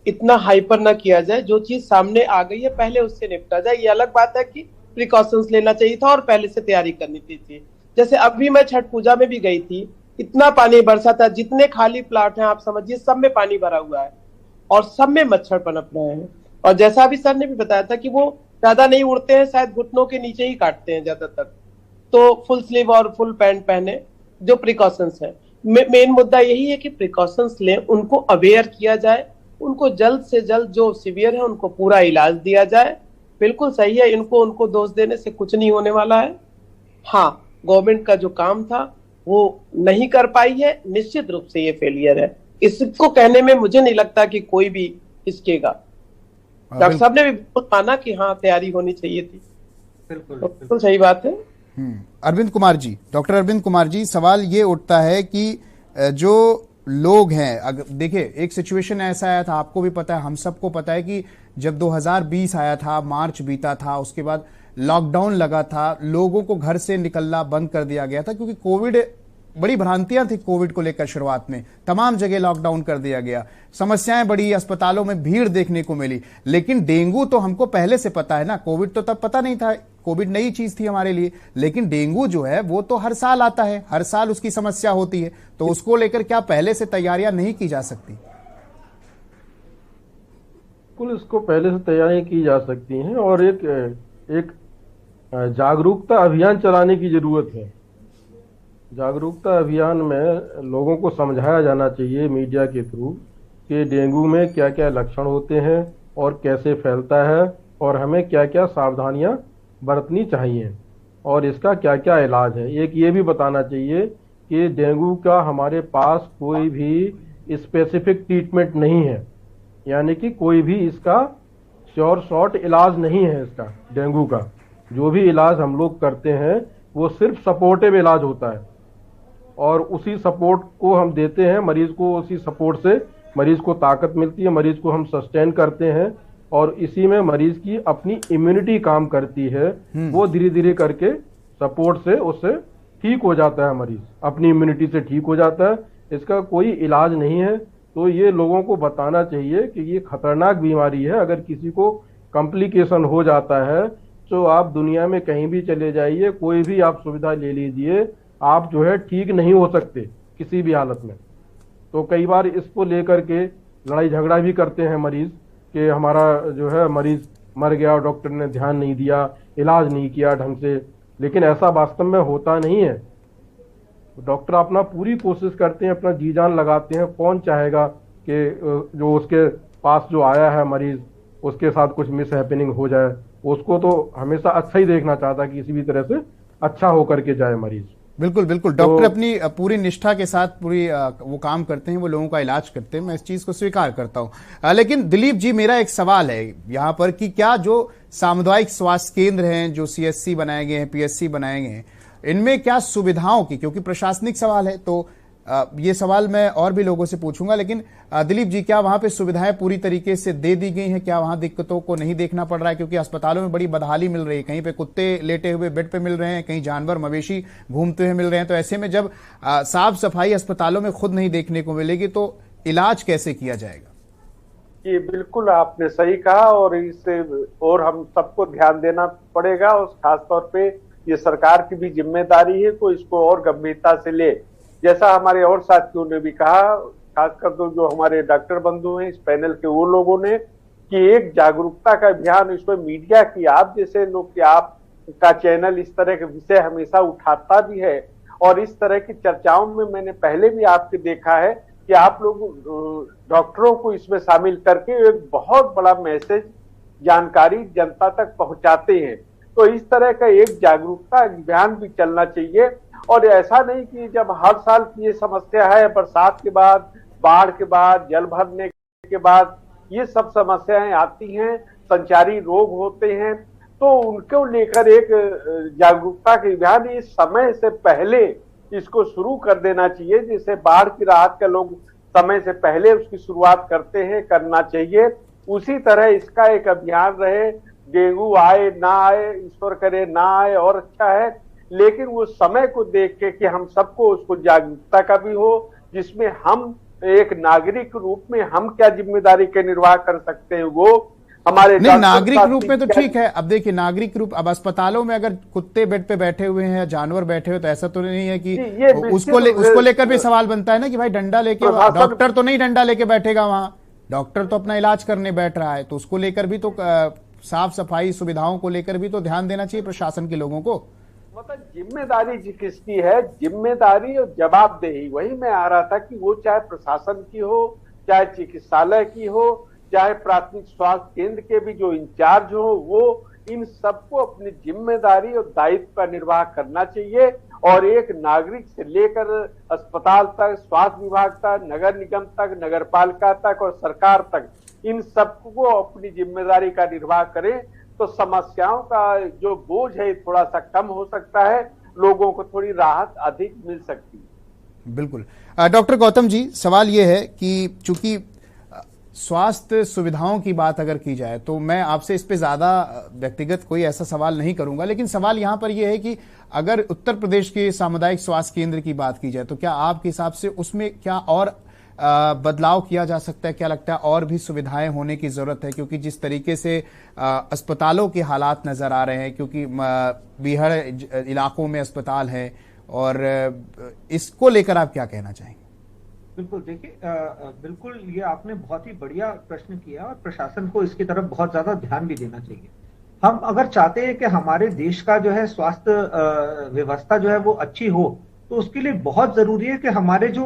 इतना हाइपर ना किया जाए। जो चीज सामने आ गई है पहले उससे निपटा जाए। ये अलग बात है कि प्रिकॉशंस लेना चाहिए था और पहले से तैयारी करनी थी। जैसे अभी मैं छठ पूजा में भी गई थी, इतना पानी बरसा था, जितने खाली प्लाट हैं आप समझिए सब में पानी भरा हुआ है और सब में मच्छर पनप रहे हैं। और जैसा अभी सर ने भी बताया था कि वो ज्यादा नहीं उड़ते हैं, शायद घुटनों के नीचे ही काटते हैं ज्यादातर, तो फुल स्लीव और फुल पैंट पहने, जो प्रिकॉशंस है। मेन मुद्दा यही है कि प्रिकॉशंस लें, उनको अवेयर किया जाए, उनको जल्द से जल्द जो सीवियर है उनको पूरा इलाज दिया जाए। बिल्कुल सही है, उनको दोष देने से कुछ नहीं होने वाला है। हाँ, गवर्नमेंट का जो काम था वो नहीं कर पाई है, निश्चित रूप से ये फेलियर है। इसको कहने में मुझे नहीं लगता कि कोई भी हिचकेगा। डॉक्टर साहब ने भी बिल्कुल माना कि हाँ तैयारी होनी चाहिए थी। बिल्कुल सही बात है। अरविंद कुमार जी, डॉक्टर अरविंद कुमार जी, सवाल ये उठता है कि जो लोग हैं, अगर देखिए एक सिचुएशन ऐसा आया था, आपको भी पता है, हम सबको पता है कि जब 2020 आया था, मार्च बीता था, उसके बाद लॉकडाउन लगा था, लोगों को घर से निकलना बंद कर दिया गया था क्योंकि कोविड, बड़ी भ्रांतियां थी कोविड को लेकर। शुरुआत में तमाम जगह लॉकडाउन कर दिया गया, समस्याएं बढ़ी, अस्पतालों में भीड़ देखने को मिली। लेकिन डेंगू तो हमको पहले से पता है ना, कोविड तो तब पता नहीं था, कोविड नई चीज थी हमारे लिए। लेकिन डेंगू जो है वो तो हर साल आता है, हर साल उसकी समस्या होती है, तो उसको लेकर क्या पहले से तैयारियां नहीं की जा सकती? बिल्कुल, इसको पहले से तैयारियां की जा सकती हैं और एक जागरूकता अभियान चलाने की जरूरत है। जागरूकता अभियान में लोगों को समझाया जाना चाहिए मीडिया के थ्रू कि डेंगू में क्या क्या लक्षण होते हैं और कैसे फैलता है और हमें क्या क्या सावधानियां बरतनी चाहिए और इसका क्या क्या इलाज है। एक ये भी बताना चाहिए कि डेंगू का हमारे पास कोई भी स्पेसिफिक ट्रीटमेंट नहीं है, यानी कि कोई भी इसका श्योर शॉर्ट इलाज नहीं है। इसका डेंगू का जो भी इलाज हम लोग करते हैं वो सिर्फ सपोर्टिव इलाज होता है और उसी सपोर्ट को हम देते हैं मरीज को, उसी सपोर्ट से मरीज को ताकत मिलती है, मरीज को हम सस्टेन करते हैं और इसी में मरीज की अपनी इम्यूनिटी काम करती है। वो धीरे धीरे करके सपोर्ट से उससे ठीक हो जाता है, मरीज अपनी इम्यूनिटी से ठीक हो जाता है। इसका कोई इलाज नहीं है। तो ये लोगों को बताना चाहिए कि ये खतरनाक बीमारी है। अगर किसी को कॉम्प्लिकेशन हो जाता है तो आप दुनिया में कहीं भी चले जाइए, कोई भी आप सुविधा ले लीजिए, आप जो है ठीक नहीं हो सकते किसी भी हालत में। तो कई बार इसको लेकर के लड़ाई झगड़ा भी करते हैं मरीज कि हमारा जो है मरीज मर गया और डॉक्टर ने ध्यान नहीं दिया, इलाज नहीं किया ढंग से। लेकिन ऐसा वास्तव में होता नहीं है। डॉक्टर अपना पूरी कोशिश करते हैं, अपना जी जान लगाते हैं। कौन चाहेगा कि जो उसके पास जो आया है मरीज, उसके साथ कुछ मिस हैपनिंग हो जाए? उसको तो हमेशा अच्छा ही देखना चाहता है कि किसी भी तरह से अच्छा होकर के जाए मरीज। बिल्कुल बिल्कुल, डॉक्टर अपनी पूरी निष्ठा के साथ पूरी वो काम करते हैं, वो लोगों का इलाज करते हैं, मैं इस चीज को स्वीकार करता हूं। लेकिन दिलीप जी, मेरा एक सवाल है यहाँ पर कि क्या जो सामुदायिक स्वास्थ्य केंद्र हैं, जो CSC बनाए गए हैं, PSC बनाए गए हैं, इनमें क्या सुविधाओं की, क्योंकि प्रशासनिक सवाल है तो ये सवाल मैं और भी लोगों से पूछूंगा, लेकिन दिलीप जी, क्या वहां पे सुविधाएं पूरी तरीके से दे दी गई हैं? क्या वहां दिक्कतों को नहीं देखना पड़ रहा है? क्योंकि अस्पतालों में बड़ी बदहाली मिल रही है, कहीं पे कुत्ते लेटे हुए बेड पे मिल रहे हैं, कहीं जानवर मवेशी घूमते हुए मिल रहे हैं। तो ऐसे में जब साफ सफाई अस्पतालों में खुद नहीं देखने को मिलेगी तो इलाज कैसे किया जाएगा? ये बिल्कुल आपने सही कहा और इससे और हम सबको ध्यान देना पड़ेगा और खासतौर पे ये सरकार की भी जिम्मेदारी है को इसको और गंभीरता से ले। जैसा हमारे और साथियों ने भी कहा, खासकर तो जो हमारे डॉक्टर बंधु हैं इस पैनल के, वो लोगों ने कि एक जागरूकता का अभियान इसमें मीडिया की, आप जैसे लोग कि आपका चैनल इस तरह के विषय हमेशा उठाता भी है और इस तरह की चर्चाओं में मैंने पहले भी आपके देखा है कि आप लोग डॉक्टरों को इसमें शामिल करके एक बहुत बड़ा मैसेज, जानकारी जनता तक पहुंचाते हैं। तो इस तरह का एक जागरूकता अभियान भी चलना चाहिए और ऐसा नहीं कि जब हर साल की ये समस्या है, बरसात के बाद, बाढ़ के बाद, जल भरने के बाद ये सब समस्याएं आती हैं, संचारी रोग होते हैं, तो उनको लेकर एक जागरूकता के अभियान इस समय से पहले इसको शुरू कर देना चाहिए, जिससे बाढ़ की राहत का लोग समय से पहले उसकी शुरुआत करना चाहिए। उसी तरह इसका एक अभियान रहे, डेंगू आए ना आए, ईश्वर करे ना आए और अच्छा है, लेकिन वो समय को देख के कि हम सबको उसको जागरूकता का भी हो, जिसमें हम एक नागरिक रूप में हम क्या जिम्मेदारी का निर्वाह कर सकते हैं वो हमारे नहीं, नागरिक रूप में तो ठीक है। अब देखिए नागरिक रूप, अब अस्पतालों में अगर कुत्ते बेड पे बैठे हुए हैं, जानवर बैठे हुए, तो ऐसा तो नहीं है कि उसको लेकर भी सवाल बनता है ना कि भाई डंडा लेके, डॉक्टर तो नहीं डंडा लेके बैठेगा वहां, डॉक्टर तो अपना इलाज करने बैठ रहा है, तो उसको लेकर भी तो साफ सफाई सुविधाओं को लेकर भी तो ध्यान देना चाहिए प्रशासन के लोगों को। मतलब जिम्मेदारी किसकी है? जिम्मेदारी और जवाबदेही वही मैं आ रहा था कि वो चाहे प्रशासन की हो, चाहे चिकित्सालय की हो, चाहे प्राथमिक स्वास्थ्य केंद्र के भी जो इंचार्ज हो, वो इन सबको अपनी जिम्मेदारी और दायित्व का निर्वाह करना चाहिए। और एक नागरिक से लेकर अस्पताल तक, स्वास्थ्य विभाग तक, नगर निगम तक, नगर पालिका तक और सरकार तक, इन सबको अपनी जिम्मेदारी का निर्वाह करें तो समस्याओं का जो बोझ है थोड़ा सा कम हो सकता है, लोगों को थोड़ी राहत अधिक मिल सकती है। बिल्कुल। डॉक्टर गौतम जी, सवाल यह है कि चूंकि स्वास्थ्य सुविधाओं की बात अगर की जाए तो मैं आपसे इस पे ज्यादा व्यक्तिगत कोई ऐसा सवाल नहीं करूंगा, लेकिन सवाल यहां पर यह है कि अगर उत्तर प्रदेश के सामुदायिक स्वास्थ्य केंद्र की बात की जाए तो क्या आपके हिसाब से उसमें क्या और बदलाव किया जा सकता है? क्या लगता है और भी सुविधाएं होने की जरूरत है? क्योंकि जिस तरीके से अस्पतालों के हालात नजर आ रहे हैं, क्योंकि बीहड़ इलाकों में अस्पताल है, और इसको लेकर आप क्या कहना चाहेंगे? बिल्कुल, देखिए बिल्कुल ये आपने बहुत ही बढ़िया प्रश्न किया और प्रशासन को इसकी तरफ बहुत ज्यादा ध्यान भी देना चाहिए। हम अगर चाहते हैं कि हमारे देश का जो है स्वास्थ्य व्यवस्था जो है वो अच्छी हो, तो उसके लिए बहुत जरूरी है कि हमारे जो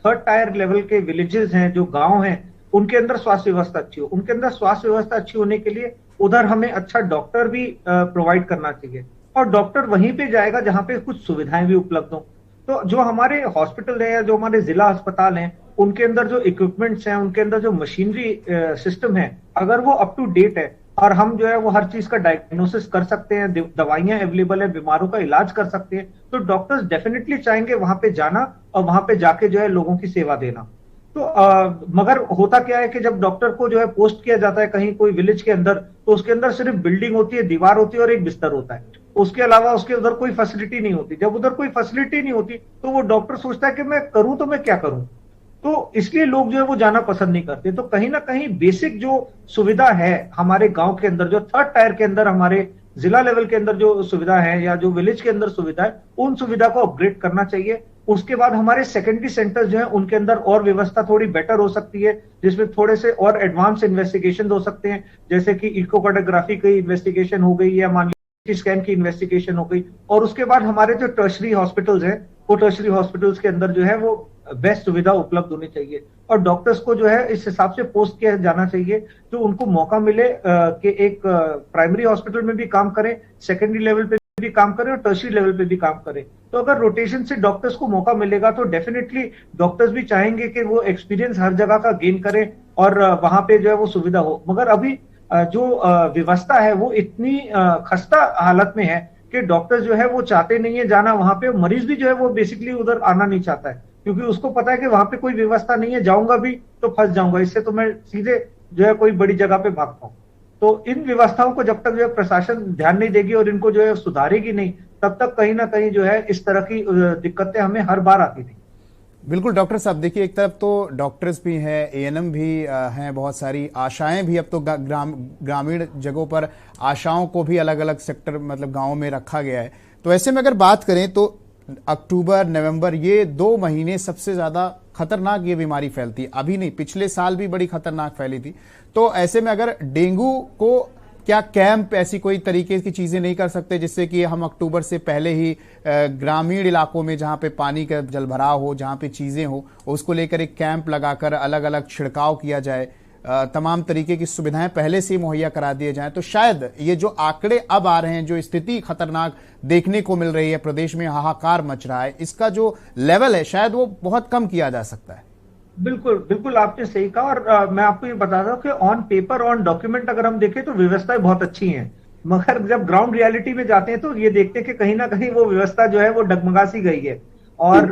थर्ड टायर लेवल के विलेजेस हैं, जो गांव हैं, उनके अंदर स्वास्थ्य व्यवस्था अच्छी हो। उनके अंदर स्वास्थ्य व्यवस्था अच्छी होने के लिए उधर हमें अच्छा डॉक्टर भी प्रोवाइड करना चाहिए, और डॉक्टर वहीं पे जाएगा जहां पे कुछ सुविधाएं भी उपलब्ध हो। तो जो हमारे हॉस्पिटल है या जो हमारे जिला अस्पताल हैं, उनके अंदर जो इक्विपमेंट्स हैं, उनके अंदर जो मशीनरी सिस्टम है, अगर वो अप टू डेट है और हम जो है वो हर चीज का डायग्नोसिस कर सकते हैं, दवाइयां अवेलेबल है, बीमारों का इलाज कर सकते हैं, तो डॉक्टर्स डेफिनेटली चाहेंगे वहां पे जाना और वहां पे जाके जो है लोगों की सेवा देना। तो मगर होता क्या है कि जब डॉक्टर को जो है पोस्ट किया जाता है कहीं कोई विलेज के अंदर, तो उसके अंदर सिर्फ बिल्डिंग होती है, दीवार होती है और एक बिस्तर होता है, उसके अलावा उसके उधर कोई फैसिलिटी नहीं होती। जब उधर कोई फैसिलिटी नहीं होती तो वो डॉक्टर सोचता है कि मैं करूं तो मैं क्या करूं, तो इसलिए लोग जो है वो जाना पसंद नहीं करते। तो कहीं ना कहीं बेसिक जो सुविधा है हमारे गांव के अंदर, जो थर्ड टायर के अंदर, हमारे जिला लेवल के अंदर जो सुविधा है या जो विलेज के अंदर सुविधा है, उन सुविधा को अपग्रेड करना चाहिए। उसके बाद हमारे सेकेंडरी सेंटर्स जो है उनके अंदर और व्यवस्था थोड़ी बेटर हो सकती है, जिसमें थोड़े से और एडवांस इन्वेस्टिगेशन हो सकते हैं, जैसे कि इकोकार्डियोग्राफी की इन्वेस्टिगेशन हो गई या मान लीजिए स्कैन की इन्वेस्टिगेशन हो गई। और उसके बाद हमारे जो टर्शरी हॉस्पिटल्स हैं, वो टर्शरी हॉस्पिटल्स के अंदर जो है वो बेस्ट सुविधा उपलब्ध होनी चाहिए, और डॉक्टर्स को जो है इस हिसाब से पोस्ट किया जाना चाहिए तो उनको मौका मिले कि एक प्राइमरी हॉस्पिटल में भी काम करें, सेकेंडरी लेवल पे भी काम करें और टर्शरी लेवल पे भी काम करें। तो अगर रोटेशन से डॉक्टर्स को मौका मिलेगा तो डेफिनेटली डॉक्टर्स भी चाहेंगे कि वो एक्सपीरियंस हर जगह का गेन करें और वहां पे जो है वो सुविधा हो। मगर अभी जो व्यवस्था है वो इतनी खस्ता हालत में है कि डॉक्टर जो है वो चाहते नहीं है जाना वहां पे, मरीज भी जो है वो बेसिकली उधर आना नहीं चाहता है, क्योंकि उसको पता है कि वहां पे कोई व्यवस्था नहीं है, जाऊंगा भी तो फंस जाऊंगा, इससे तो मैं सीधे जो है कोई बड़ी जगह पे भागता हूँ। तो इन व्यवस्थाओं को जब तक जो है प्रशासन ध्यान नहीं देगी और इनको जो है सुधारेगी नहीं, तब तक कहीं ना कहीं जो है इस तरह की दिक्कतें हमें हर बार आती थी। बिल्कुल डॉक्टर साहब, देखिए एक तरफ तो डॉक्टर्स भी हैं, एएनएम भी हैं, बहुत सारी आशाएं भी, अब तो ग्रामीण जगहों पर आशाओं को भी अलग अलग सेक्टर मतलब गाँव में रखा गया है। तो ऐसे में अगर बात करें तो अक्टूबर नवंबर ये 2 महीने सबसे ज्यादा खतरनाक ये बीमारी फैलती है, अभी नहीं पिछले साल भी बड़ी खतरनाक फैली थी। तो ऐसे में अगर डेंगू को क्या कैंप ऐसी कोई तरीके की चीजें नहीं कर सकते जिससे कि हम अक्टूबर से पहले ही ग्रामीण इलाकों में जहां पे पानी का जलभराव हो, जहां पे चीजें हो, उसको लेकर एक कैंप लगाकर अलग अलग छिड़काव किया जाए, तमाम तरीके की सुविधाएं पहले से मुहैया करा दिए जाएं, तो शायद ये जो आंकड़े अब आ रहे हैं, जो स्थिति खतरनाक देखने को मिल रही है, प्रदेश में हाहाकार मच रहा है, इसका जो लेवल है शायद वो बहुत कम किया जा सकता है। बिल्कुल बिल्कुल आपने सही कहा, और मैं आपको ये बता दूं कि ऑन पेपर ऑन डॉक्यूमेंट अगर हम देखें तो व्यवस्थाएं बहुत अच्छी हैं, मगर जब ग्राउंड रियलिटी में जाते हैं तो ये देखते हैं कि कहीं ना कहीं वो व्यवस्था जो है वो डगमगा सी गई है। और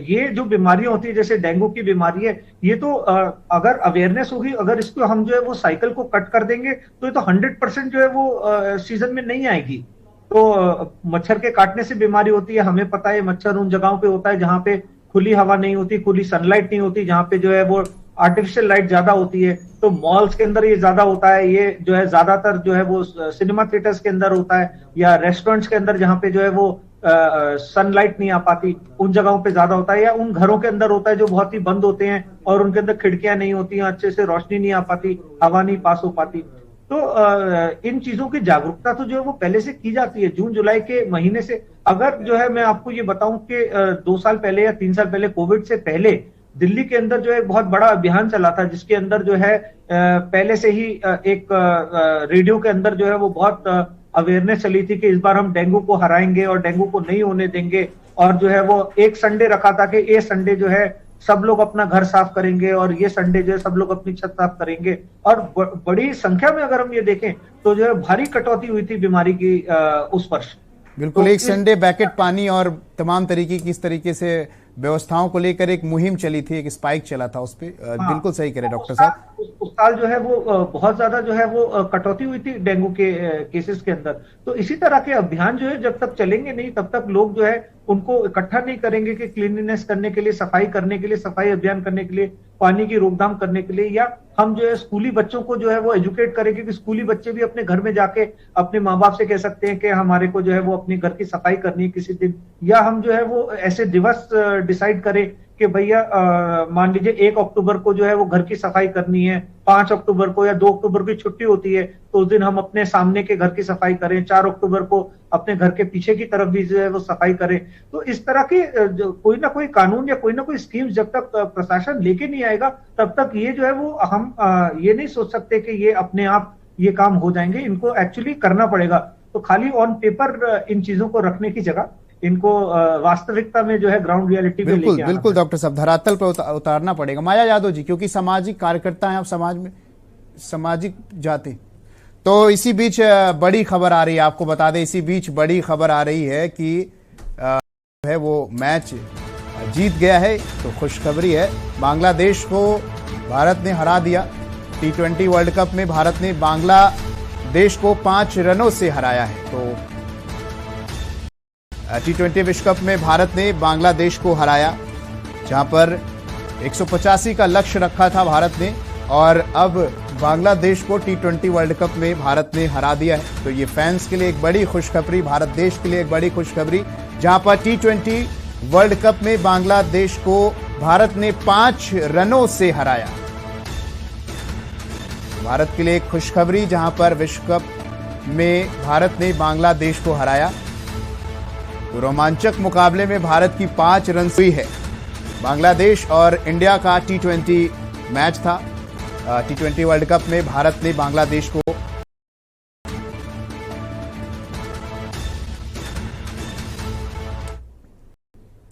ये जो बीमारियां होती है जैसे डेंगू की बीमारी है, ये तो अगर अवेयरनेस होगी, अगर इसको हम जो है वो साइकिल को कट कर देंगे तो ये तो 100% जो है वो सीजन में नहीं आएगी। तो मच्छर के काटने से बीमारी होती है, हमें पता है। मच्छर उन जगहों पे होता है जहां पे खुली हवा नहीं होती, खुली सनलाइट नहीं होती, जहां पे जो है वो आर्टिफिशियल लाइट ज्यादा होती है। तो मॉल्स के अंदर ये ज्यादा होता है, ये जो है ज्यादातर जो है वो सिनेमा थिएटर्स के अंदर होता है, या रेस्टोरेंट्स के अंदर जहां पे जो है वो सनलाइट नहीं आ पाती, उन जगहों पे ज्यादा होता है। या उन घरों के अंदर होता है जो बहुत ही बंद होते हैं और उनके अंदर खिड़कियां नहीं होती, अच्छे से रोशनी नहीं आ पाती, हवा नहीं पास हो पाती। तो इन चीजों की जागरूकता तो जो है वो पहले से की जाती है, जून जुलाई के महीने से। अगर जो है मैं आपको ये बताऊं कि 2 साल पहले या 3 साल पहले, कोविड से पहले, दिल्ली के अंदर जो है बहुत बड़ा अभियान चला था, जिसके अंदर जो है पहले से ही एक रेडियो के अंदर जो है वो बहुत अवेयरनेस चली थी कि इस बार हम डेंगू को हराएंगे और डेंगू को नहीं होने देंगे। और जो है वो एक संडे रखा था कि ये संडे जो है सब लोग अपना घर साफ करेंगे और ये संडे जो है सब लोग अपनी छत साफ करेंगे। और बड़ी संख्या में अगर हम ये देखें तो जो है भारी कटौती हुई थी बीमारी की उस वर्ष। बिल्कुल, तो एक संडे बैकेट पानी और तमाम तरीके की इस तरीके से व्यवस्थाओं को लेकर एक मुहिम चली थी, एक स्पाइक चला था उस पे। बिल्कुल सही कह रहे डॉक्टर साहब। उस साल जो है वो बहुत ज्यादा जो है वो कटौती हुई थी डेंगू के केसेस के अंदर। तो इसी तरह के अभियान जो है जब तक चलेंगे नहीं तब तक लोग जो है उनको इकट्ठा नहीं करेंगे कि क्लीनिनेस करने के लिए, सफाई करने के लिए, सफाई अभियान करने के लिए, पानी की रोकथाम करने के लिए, या हम जो है स्कूली बच्चों को जो है वो एजुकेट करेंगे कि स्कूली बच्चे भी अपने घर में जाके अपने माँ बाप से कह सकते हैं कि हमारे को जो है वो अपने घर की सफाई करनी है किसी दिन। या हम जो है वो ऐसे दिवस डिसाइड करें कि भैया मान लीजिए 1 अक्टूबर को जो है वो घर की सफाई करनी है, 5 अक्टूबर को या 2 अक्टूबर की छुट्टी होती है तो उस दिन हम अपने सामने के घर की सफाई करें, 4 अक्टूबर को अपने घर के पीछे की तरफ भी जो है वो सफाई करें। तो इस तरह के कोई ना कोई कानून या कोई ना कोई स्कीम जब तक प्रशासन लेके नहीं आएगा तब तक ये जो है वो हम ये नहीं सोच सकते कि ये अपने आप ये काम हो जाएंगे। इनको एक्चुअली करना पड़ेगा। तो खाली ऑन पेपर इन चीजों को रखने की जगह इनको वास्तविकता में जो है ग्राउंड रियलिटी में लेके आना। बिल्कुल डॉक्टर साहब, धरातल पर उतारना पड़ेगा। माया यादव जी, क्योंकि सामाजिक कार्यकर्ता हैं आप, समाज में सामाजिक जाति। तो इसी बीच बड़ी खबर आ रही है, आपको बता दें, इसी बीच बड़ी खबर आ रही है कि है वो मैच जीत गया है। तो खुशखबरी है, बांग्लादेश को भारत ने हरा दिया। T20 वर्ल्ड कप में भारत ने बांग्लादेश को 5 रनों से हराया है। तो T20 विश्व कप में भारत ने बांग्लादेश को हराया, जहां पर 185 का लक्ष्य रखा था भारत ने, और अब बांग्लादेश को T20 वर्ल्ड कप में भारत ने हरा दिया है। तो ये फैंस के लिए एक बड़ी खुशखबरी, भारत देश के लिए एक बड़ी खुशखबरी, जहां पर T20 वर्ल्ड कप में बांग्लादेश को भारत ने 5 रनों से हराया। भारत के लिए एक खुशखबरी, जहां पर विश्व कप में भारत ने बांग्लादेश को हराया। तो रोमांचक मुकाबले में भारत की 5 रन हुई है। बांग्लादेश और इंडिया का T20 मैच था। T20 वर्ल्ड कप में भारत ने बांग्लादेश को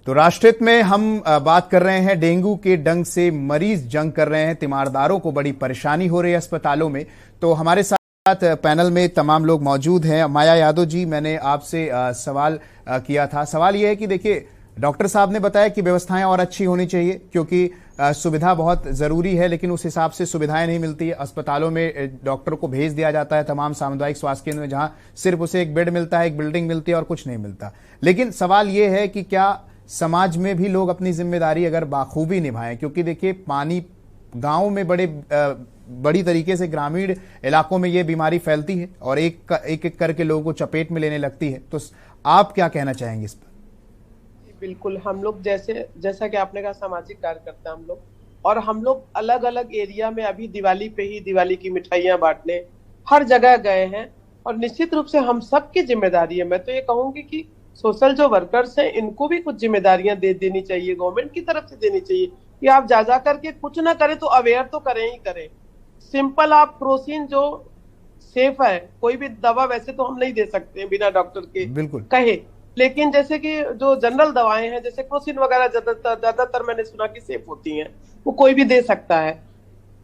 तो राष्ट्रहित में हम बात कर रहे हैं, डेंगू के डंक से मरीज जंग कर रहे हैं, तीमारदारों को बड़ी परेशानी हो रही है अस्पतालों में। तो हमारे साथ पैनल में तमाम लोग मौजूद हैं। माया यादव जी, मैंने आपसे सवाल किया था। सवाल यह है कि देखिए, डॉक्टर साहब ने बताया कि व्यवस्थाएं और अच्छी होनी चाहिए, क्योंकि सुविधा बहुत जरूरी है, लेकिन उस हिसाब से सुविधाएं नहीं मिलती है। अस्पतालों में डॉक्टर को भेज दिया जाता है तमाम सामुदायिक स्वास्थ्य केंद्र में, जहां सिर्फ उसे एक बेड मिलता है, एक बिल्डिंग मिलती है और कुछ नहीं मिलता। लेकिन सवाल यह है कि क्या समाज में भी लोग अपनी जिम्मेदारी अगर बाखूबी निभाएं, क्योंकि देखिए पानी गांव में बड़ी तरीके से ग्रामीण इलाकों में ये बीमारी फैलती है और एक करके लोगों को चपेट में लेने लगती है। तो आप क्या कहना चाहेंगे इस पर? बिल्कुल, हम लोग जैसा कि आपने कहा, सामाजिक कार्यकर्ता हम लोग, और हम लोग अलग अलग एरिया में अभी दिवाली पे ही दिवाली की मिठाइयां बांटने हर जगह गए हैं। और निश्चित रूप से हम सबकी जिम्मेदारी है। मैं तो ये कहूंगी कि सोशल जो वर्कर्स हैं इनको भी कुछ जिम्मेदारियां दे देनी चाहिए, गवर्नमेंट की तरफ से देनी चाहिए कि आप जा करके कुछ ना करें तो अवेयर तो करें ही करें। सिंपल आप क्रोसिन जो सेफ है, कोई भी दवा वैसे तो हम नहीं दे सकते बिना डॉक्टर के बिल्कुल कहे, लेकिन जैसे कि जो जनरल दवाएं हैं जैसे क्रोसिन वगैरह ज्यादातर मैंने सुना कि सेफ होती हैं, वो कोई भी दे सकता है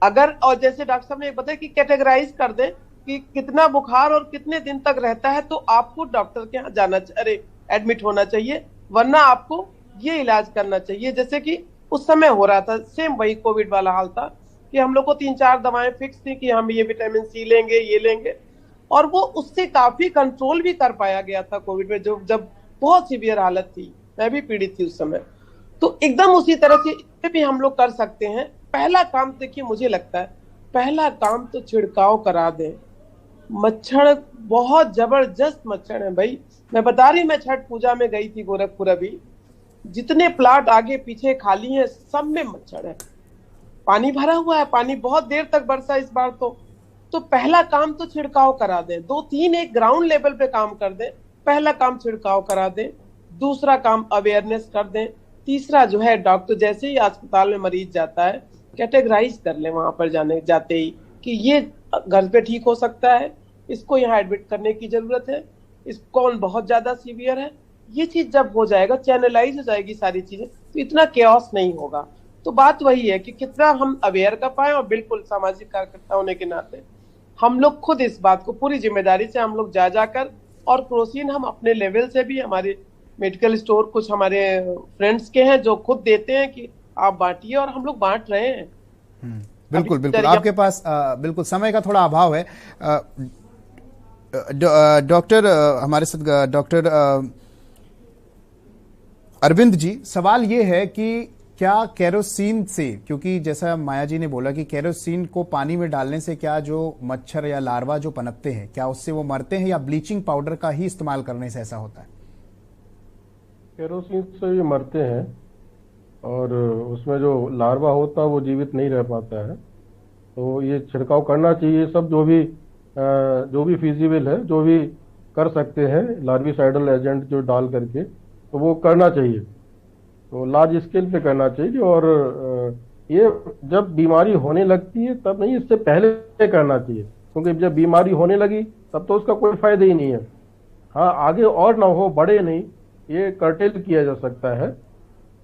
अगर। और जैसे डॉक्टर साहब ने बताया कि कैटेगराइज कर दें कि कितना बुखार और कितने दिन तक रहता है, तो आपको डॉक्टर के यहाँ जाना, अरे एडमिट होना चाहिए, वरना आपको ये इलाज करना चाहिए। जैसे कि उस समय हो रहा था, सेम वही कोविड वाला हाल था कि हम लोग को 3-4 दवाएं फिक्स थी कि हम ये विटामिन सी लेंगे, ये लेंगे, और वो उससे काफी कंट्रोल भी कर पाया गया था कोविड में, जो जब बहुत सीवियर हालत थी, मैं भी पीड़ित थी उस समय। तो एकदम उसी तरह से भी हम लोग कर सकते हैं। पहला काम देखिए, मुझे लगता है पहला काम तो छिड़काव करा दें। मच्छर बहुत जबरदस्त मच्छर है भाई, मैं बता रही, मैं छठ पूजा में गई थी गोरखपुर, अभी जितने प्लाट आगे पीछे खाली हैं सब में मच्छर है, पानी भरा हुआ है, पानी बहुत देर तक बरसा इस बार। तो पहला काम तो छिड़काव करा दें, 2-3 एक ग्राउंड लेवल पे काम कर दें। पहला काम छिड़काव करा दें, दूसरा काम अवेयरनेस कर दें, तीसरा जो है डॉक्टर जैसे ही अस्पताल में मरीज जाता है कैटेगराइज कर ले वहां पर जाते ही कि ये घर पे ठीक हो सकता है, इसको यहाँ एडमिट करने की जरूरत है, इस कौन बहुत ज्यादा सीवियर है। ये चीज जब हो जाएगा, चैनलाइज हो जाएगी सारी चीजें, तो इतना केओस नहीं होगा। तो बात वही है कि कितना हम अवेयर कर पाए, और बिल्कुल सामाजिक कार्यकर्ता होने के नाते हम लोग खुद इस बात को पूरी जिम्मेदारी से हम लोग जाकर, और क्रोसिन हम अपने लेवल से भी, हमारे मेडिकल स्टोर कुछ हमारे फ्रेंड्स के हैं जो खुद देते हैं कि आप बांटिए, और हम लोग बांट रहे हैं। बिल्कुल बिल्कुल, आपके पास बिल्कुल समय का थोड़ा अभाव है। डॉक्टर हमारे साथ डॉक्टर अरविंद जी, सवाल ये है कि क्या केरोसिन से, क्योंकि जैसा माया जी ने बोला कि केरोसिन को पानी में डालने से क्या जो मच्छर या लार्वा जो पनपते हैं, क्या उससे वो मरते हैं, या ब्लीचिंग पाउडर का ही इस्तेमाल करने से ऐसा होता है? केरोसिन से भी मरते हैं, और उसमें जो लार्वा होता है वो जीवित नहीं रह पाता है। तो ये छिड़काव करना चाहिए, सब जो भी फिजिबल है, जो भी कर सकते हैं लार्विसाइडल एजेंट जो डाल करके, तो वो करना चाहिए। तो लार्ज स्केल पे करना चाहिए, और ये जब बीमारी होने लगती है तब नहीं, इससे पहले करना चाहिए, क्योंकि जब बीमारी होने लगी तब तो उसका कोई फायदा ही नहीं है। हाँ, आगे और ना हो, बढ़े नहीं, ये कर्टेल किया जा सकता है,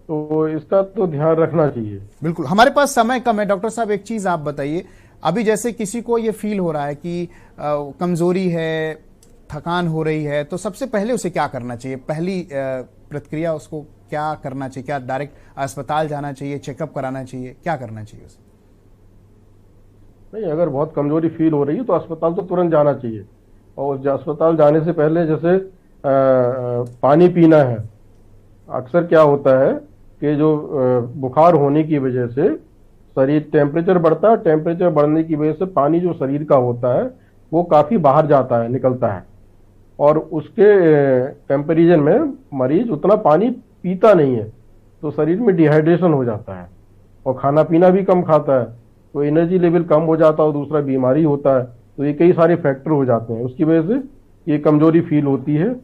तो इसका तो ध्यान रखना चाहिए। बिल्कुल, हमारे पास समय कम है। डॉक्टर साहब, एक चीज आप बताइए, अभी जैसे किसी को ये फील हो रहा है कि कमजोरी है, थकान हो रही है, तो सबसे पहले उसे क्या करना चाहिए? पहली प्रतिक्रिया उसको क्या करना चाहिए? क्या डायरेक्ट अस्पताल जाना चाहिए, चेकअप कराना चाहिए, क्या करना चाहिए उसे? नहीं, अगर बहुत कमजोरी फील हो रही है तो अस्पताल तो तुरंत जाना चाहिए, और अस्पताल जाने से पहले जैसे पानी पीना है। अक्सर क्या होता है कि जो बुखार होने की वजह से शरीर टेम्परेचर बढ़ता है, टेम्परेचर बढ़ने की वजह से पानी जो शरीर का होता है वो काफी बाहर जाता है, निकलता है, और उसके कंपैरिजन में मरीज उतना पानी पीता नहीं है, तो शरीर में डिहाइड्रेशन हो जाता है, और खाना पीना भी कम खाता है, तो एनर्जी लेवल कम हो जाता है, और दूसरा बीमारी होता है। तो ये कई सारे फैक्टर हो जाते हैं, उसकी वजह से ये कमजोरी फील होती है।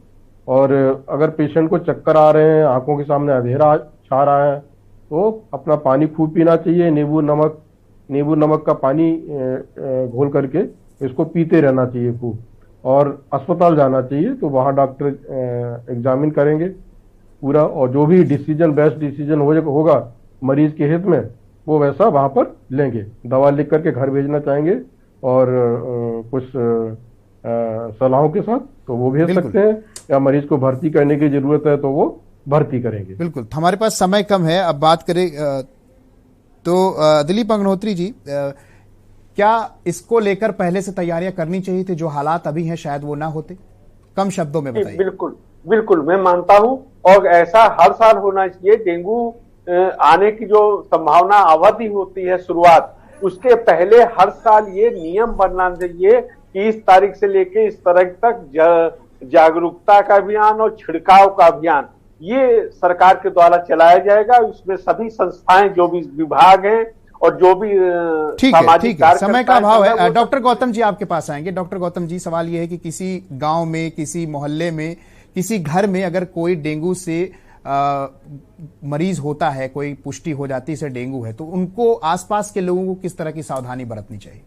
और अगर पेशेंट को चक्कर आ रहे हैं, आंखों के सामने अंधेरा छा रहा है, तो अपना पानी खूब पीना चाहिए, नींबू नमक का पानी घोल करके इसको पीते रहना चाहिए खूब, और अस्पताल जाना चाहिए, तो वहाँ डॉक्टर एग्जामिन करेंगे पूरा, और जो भी डिसीजन, बेस्ट डिसीजन होगा मरीज के हित में, वो वैसा वहाँ पर लेंगे। दवा लिख करके घर भेजना चाहेंगे, और कुछ सलाहों के साथ तो वो भेज सकते हैं, या मरीज को भर्ती करने की जरूरत है तो वो भर्ती करेंगे। बिल्कुल, हमारे पास समय कम है। अब बात करें तो दिलीप अग्निहोत्री जी, क्या इसको लेकर पहले से तैयारियां करनी चाहिए थी? जो हालात अभी हैं शायद वो ना होते। कम शब्दों में बताइए। बिल्कुल बिल्कुल, मैं मानता हूं, और ऐसा हर साल होना चाहिए। डेंगू आने की जो संभावना अवधि होती है शुरुआत, उसके पहले हर साल ये नियम बनना चाहिए कि इस तारीख से लेके इस तारीख तक जागरूकता का अभियान और छिड़काव का अभियान ये सरकार के द्वारा चलाया जाएगा। उसमें सभी संस्थाएं, जो भी विभाग हैं और जो भी ठीक है, समय का अभाव है। डॉक्टर गौतम जी आपके पास आएंगे। डॉक्टर गौतम जी, सवाल यह है कि किसी गांव में, किसी मोहल्ले में, किसी घर में अगर कोई डेंगू से मरीज होता है, कोई पुष्टि हो जाती है इसे डेंगू है, तो उनको आसपास के लोगों को किस तरह की सावधानी बरतनी चाहिए?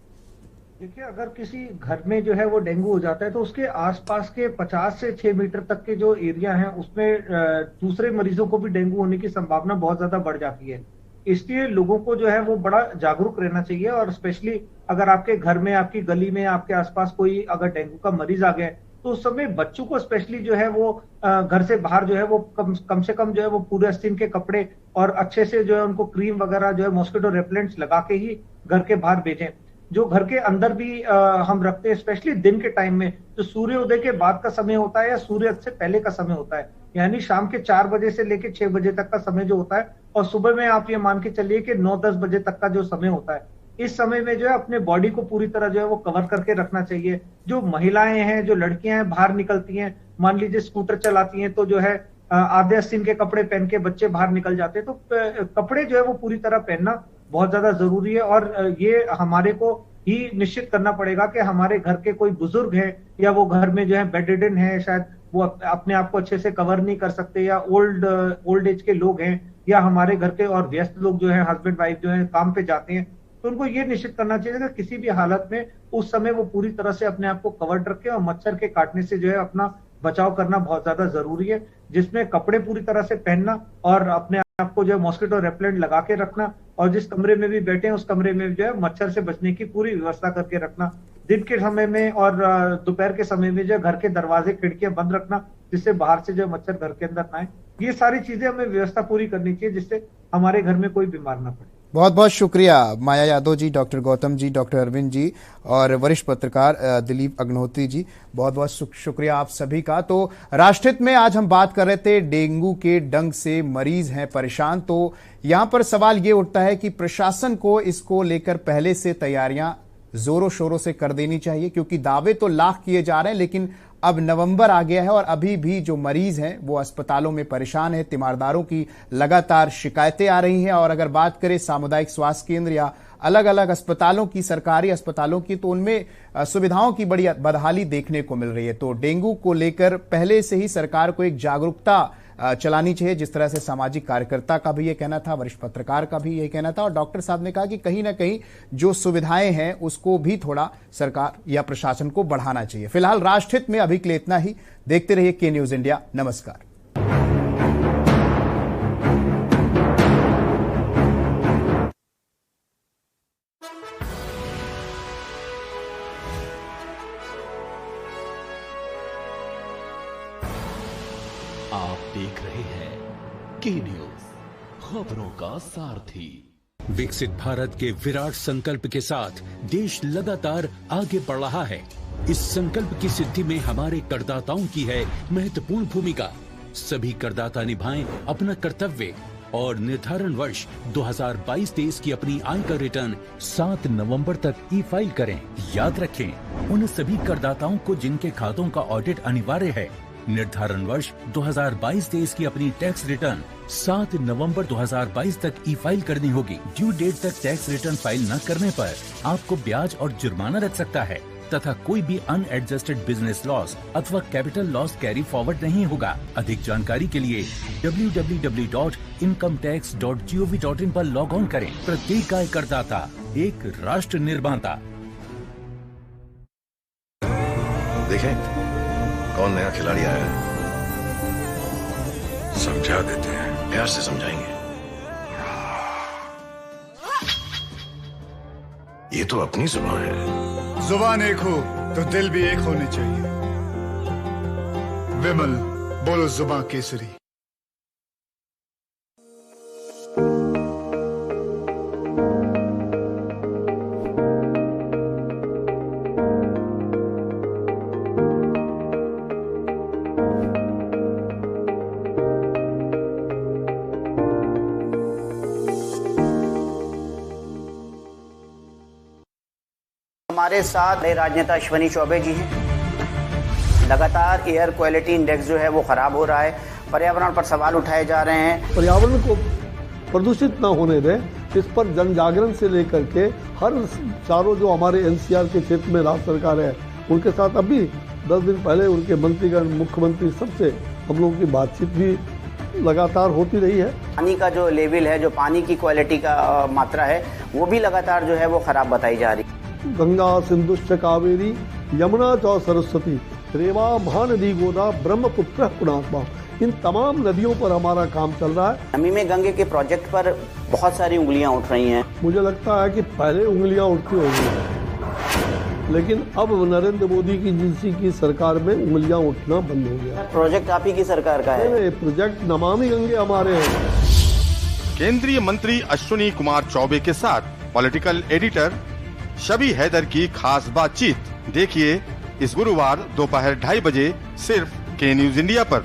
देखिए, अगर किसी घर में जो है वो डेंगू हो जाता है, तो उसके आसपास के 50 से 6 मीटर तक के जो एरिया हैं उसमें दूसरे मरीजों को भी डेंगू होने की संभावना बहुत ज्यादा बढ़ जाती है। इसलिए लोगों को जो है वो बड़ा जागरूक रहना चाहिए। और स्पेशली अगर आपके घर में, आपकी गली में, आपके आसपास कोई अगर डेंगू का मरीज आ गया तो उस समय बच्चों को स्पेशली जो है वो घर से बाहर जो है वो कम से कम जो है वो पूरे आस्तीन के कपड़े और अच्छे से जो है उनको क्रीम वगैरह जो है मॉस्किटो रेपेलेंट्स लगा के ही घर के बाहर भेजें। जो घर के अंदर भी हम रखते हैं, स्पेशली दिन के टाइम में, जो सूर्योदय के बाद का समय होता है या सूर्यास्त से पहले का समय होता है, यानी शाम के 4 बजे से लेकर 6 बजे तक का समय जो होता है, और सुबह में आप ये मान के चलिए कि 9-10 बजे तक का जो समय होता है, इस समय में जो है अपने बॉडी को पूरी तरह जो है वो कवर करके रखना चाहिए। जो महिलाएं हैं, जो लड़कियां हैं, बाहर निकलती हैं, मान लीजिए स्कूटर चलाती हैं, तो जो है आधे आस्तीन के कपड़े पहन के बच्चे बाहर निकल जाते हैं, तो कपड़े जो है वो पूरी तरह पहनना बहुत ज्यादा जरूरी है। और ये हमारे को ही निश्चित करना पड़ेगा कि हमारे घर के कोई बुजुर्ग है या वो घर में जो है बेडरिडन है, शायद वो अपने आप को अच्छे से कवर नहीं कर सकते, या ओल्ड एज के लोग हैं, या हमारे घर के और व्यस्त लोग जो है, हस्बैंड वाइफ जो है काम पे जाते हैं, तो उनको ये निश्चित करना चाहिए कि किसी भी हालत में उस समय वो पूरी तरह से अपने आप को कवर्ड रखें। और मच्छर के काटने से जो है अपना बचाव करना बहुत ज्यादा जरूरी है, जिसमें कपड़े पूरी तरह से पहनना और अपने आप को जो है मॉस्किटो रेपेलेंट लगा के रखना, और जिस कमरे में भी बैठे हैं उस कमरे में जो है मच्छर से बचने की पूरी व्यवस्था करके रखना। दिन के समय में और दोपहर के समय में जो है घर के दरवाजे खिड़कियां बंद रखना, जिससे बाहर से जो मच्छर घर के अंदर ना आए। ये सारी चीजें हमें व्यवस्था पूरी करनी चाहिए, जिससे हमारे घर में कोई बीमार ना पड़े। बहुत बहुत शुक्रिया माया यादव जी, डॉक्टर गौतम जी, डॉक्टर अरविंद जी और वरिष्ठ पत्रकार दिलीप अग्निहोत्री जी, बहुत बहुत शुक्रिया आप सभी का। तो राष्ट्रहित में आज हम बात कर रहे थे डेंगू के डंक से मरीज हैं परेशान। तो यहां पर सवाल ये उठता है कि प्रशासन को इसको लेकर पहले से तैयारियां जोरों शोरों से कर देनी चाहिए, क्योंकि दावे तो लाख किए जा रहे हैं, लेकिन अब नवंबर आ गया है और अभी भी जो मरीज हैं वो अस्पतालों में परेशान है। तीमारदारों की लगातार शिकायतें आ रही हैं, और अगर बात करें सामुदायिक स्वास्थ्य केंद्र या अलग अलग अस्पतालों की, सरकारी अस्पतालों की, तो उनमें सुविधाओं की बड़ी बदहाली देखने को मिल रही है। तो डेंगू को लेकर पहले से ही सरकार को एक जागरूकता चलानी चाहिए, जिस तरह से सामाजिक कार्यकर्ता का भी ये कहना था, वरिष्ठ पत्रकार का भी ये कहना था, और डॉक्टर साहब ने कहा कि कहीं ना कहीं जो सुविधाएं हैं उसको भी थोड़ा सरकार या प्रशासन को बढ़ाना चाहिए। फिलहाल राष्ट्रहित में अभी के लिए इतना ही। देखते रहिए के न्यूज इंडिया। नमस्कार। आप देख रहे हैं के न्यूज, खबरों का सारथी। विकसित भारत के विराट संकल्प के साथ देश लगातार आगे बढ़ रहा है। इस संकल्प की सिद्धि में हमारे करदाताओं की है महत्वपूर्ण भूमिका। सभी करदाता निभाएं अपना कर्तव्य और निर्धारण वर्ष 2022-23 की अपनी आयकर रिटर्न 7 नवंबर तक ई फाइल करें। याद रखें, उन सभी करदाताओं को जिनके खातों का ऑडिट अनिवार्य है, निर्धारण वर्ष 2022-23 की अपनी टैक्स रिटर्न 7 नवंबर 2022 तक ई फाइल करनी होगी। ड्यू डेट तक टैक्स रिटर्न फाइल न करने पर आपको ब्याज और जुर्माना लग सकता है तथा कोई भी अनएडजस्टेड बिजनेस लॉस अथवा कैपिटल लॉस कैरी फॉरवर्ड नहीं होगा। अधिक जानकारी के लिए www.incometax.gov.in पर लॉग ऑन करें। प्रत्येक आय करदाता एक राष्ट्र निर्माता। देखें कौन नया खिलाड़ी आया है, समझा देते हैं। प्यार से समझाएंगे। ये तो अपनी जुबान है। जुबान एक हो तो दिल भी एक होने चाहिए। विमल, बोलो जुबान केसरी। हमारे साथ राजनेता अश्विनी चौबे जी हैं। लगातार एयर क्वालिटी इंडेक्स जो है वो खराब हो रहा है, पर्यावरण पर सवाल उठाए जा रहे हैं। पर्यावरण को प्रदूषित न होने दें, इस पर जन जागरण से लेकर के हर चारों जो हमारे एनसीआर के क्षेत्र में राज्य सरकार है उनके साथ अभी 10 दिन पहले उनके मंत्रीगण, मुख्यमंत्री सबसे हम लोगों की बातचीत भी लगातार होती रही है। पानी का जो लेवल है, जो पानी की क्वालिटी का मात्रा है, वो भी लगातार जो है वो खराब बताई जा रही है। गंगा सिंधुश्च कावेरी यमुना च सरस्वती रेवा महानदी गोदा ब्रह्मपुत्र पुणात्मा, इन तमाम नदियों पर हमारा काम चल रहा है। नमी में गंगे के प्रोजेक्ट पर बहुत सारी उंगलियां उठ रही हैं। मुझे लगता है कि पहले उंगलियां उठती होंगी, लेकिन अब नरेंद्र मोदी की सरकार में उंगलियां उठना बंद हो गया। प्रोजेक्ट आप ही की सरकार का है। प्रोजेक्ट नमामि गंगे हमारे हैं। केंद्रीय मंत्री अश्विनी कुमार चौबे के साथ पॉलिटिकल एडिटर शबी हैदर की खास बातचीत देखिए इस गुरुवार दोपहर 2:30 बजे सिर्फ के न्यूज इंडिया पर।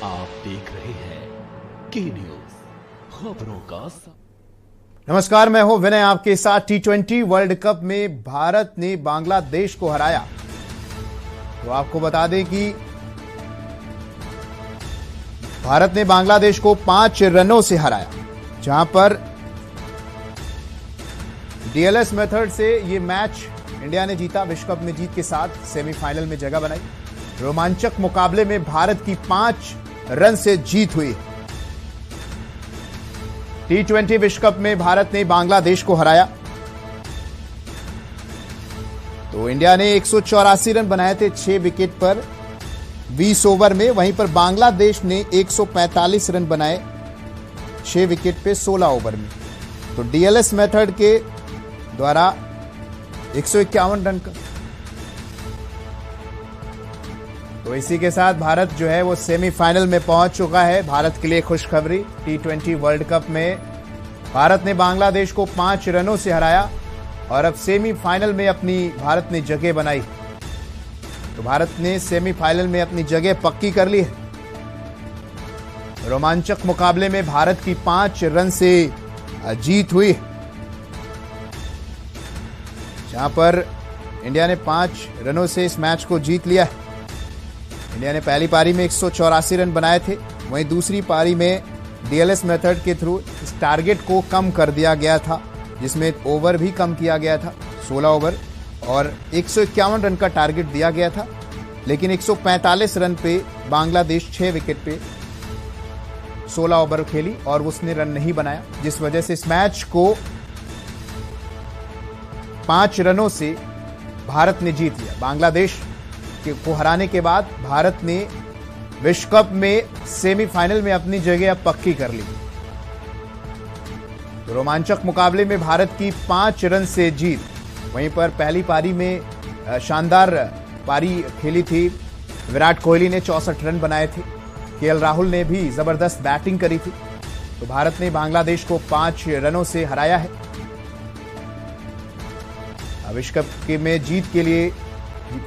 आप देख रहे हैं के न्यूज खबरों का। नमस्कार, मैं हूं विनय आपके साथ। T20 वर्ल्ड कप में भारत ने बांग्लादेश को हराया। तो आपको बता दें कि भारत ने बांग्लादेश को 5 रनों से हराया, जहां पर डीएलएस मेथड से यह मैच इंडिया ने जीता। विश्व कप में जीत के साथ सेमीफाइनल में जगह बनाई। रोमांचक मुकाबले में भारत की 5 रन से जीत हुई। T20 विश्व कप में भारत ने बांग्लादेश को हराया। तो इंडिया ने 184 रन बनाए थे 6 विकेट पर 20 ओवर में। वहीं पर बांग्लादेश ने 145 रन बनाए 6 विकेट पे 16 ओवर में। तो डीएलएस मेथड के द्वारा 151 रन का। तो इसी के साथ भारत जो है वो सेमीफाइनल में पहुंच चुका है। भारत के लिए खुशखबरी, T20 वर्ल्ड कप में भारत ने बांग्लादेश को 5 रनों से हराया और अब सेमीफाइनल में अपनी भारत ने जगह बनाई। तो भारत ने सेमीफाइनल में अपनी जगह पक्की कर ली है। रोमांचक मुकाबले में भारत की 5 रन से जीत हुई, जहां पर इंडिया ने 5 रनों से इस मैच को जीत लिया है। इंडिया ने पहली पारी में 184 रन बनाए थे, वहीं दूसरी पारी में डीएलएस मेथड के थ्रू इस टारगेट को कम कर दिया गया था, जिसमें ओवर भी कम किया गया था, 16 ओवर और 151 रन का टारगेट दिया गया था। लेकिन 145 रन पे बांग्लादेश 6 विकेट पे 16 ओवर खेली और उसने रन नहीं बनाया, जिस वजह से इस मैच को 5 रनों से भारत ने जीत लिया। बांग्लादेश को हराने के बाद भारत ने विश्व कप में सेमीफाइनल में अपनी जगह अब पक्की कर ली। तो रोमांचक मुकाबले में भारत की 5 रन से जीत। वहीं पर पहली पारी में शानदार पारी खेली थी। विराट कोहली ने 64 रन बनाए थे, केएल राहुल ने भी जबरदस्त बैटिंग करी थी। तो भारत ने बांग्लादेश को 5 रनों से हराया है। विश्व कप में जीत के लिए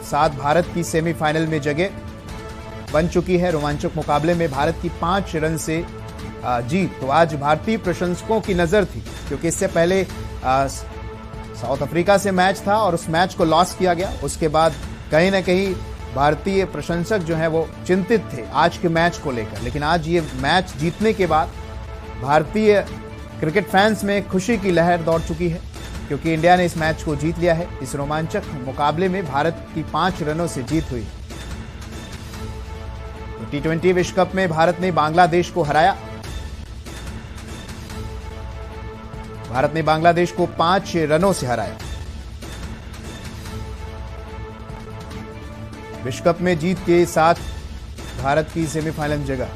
साथ भारत की सेमीफाइनल में जगह बन चुकी है। रोमांचक मुकाबले में भारत की 5 रन से जीत। तो आज भारतीय प्रशंसकों की नजर थी, क्योंकि इससे पहले साउथ अफ्रीका से मैच था और उस मैच को लॉस किया गया। उसके बाद कहीं ना कहीं भारतीय प्रशंसक जो हैं वो चिंतित थे आज के मैच को लेकर। लेकिन आज ये मैच जीतने के बाद भारतीय क्रिकेट फैंस में खुशी की लहर दौड़ चुकी है, क्योंकि इंडिया ने इस मैच को जीत लिया है। इस रोमांचक मुकाबले में भारत की 5 रनों से जीत हुई। तो T20 विश्व कप में भारत ने बांग्लादेश को हराया। भारत ने बांग्लादेश को 5 रनों से हराया। विश्व कप में जीत के साथ भारत की सेमीफाइनल जगह।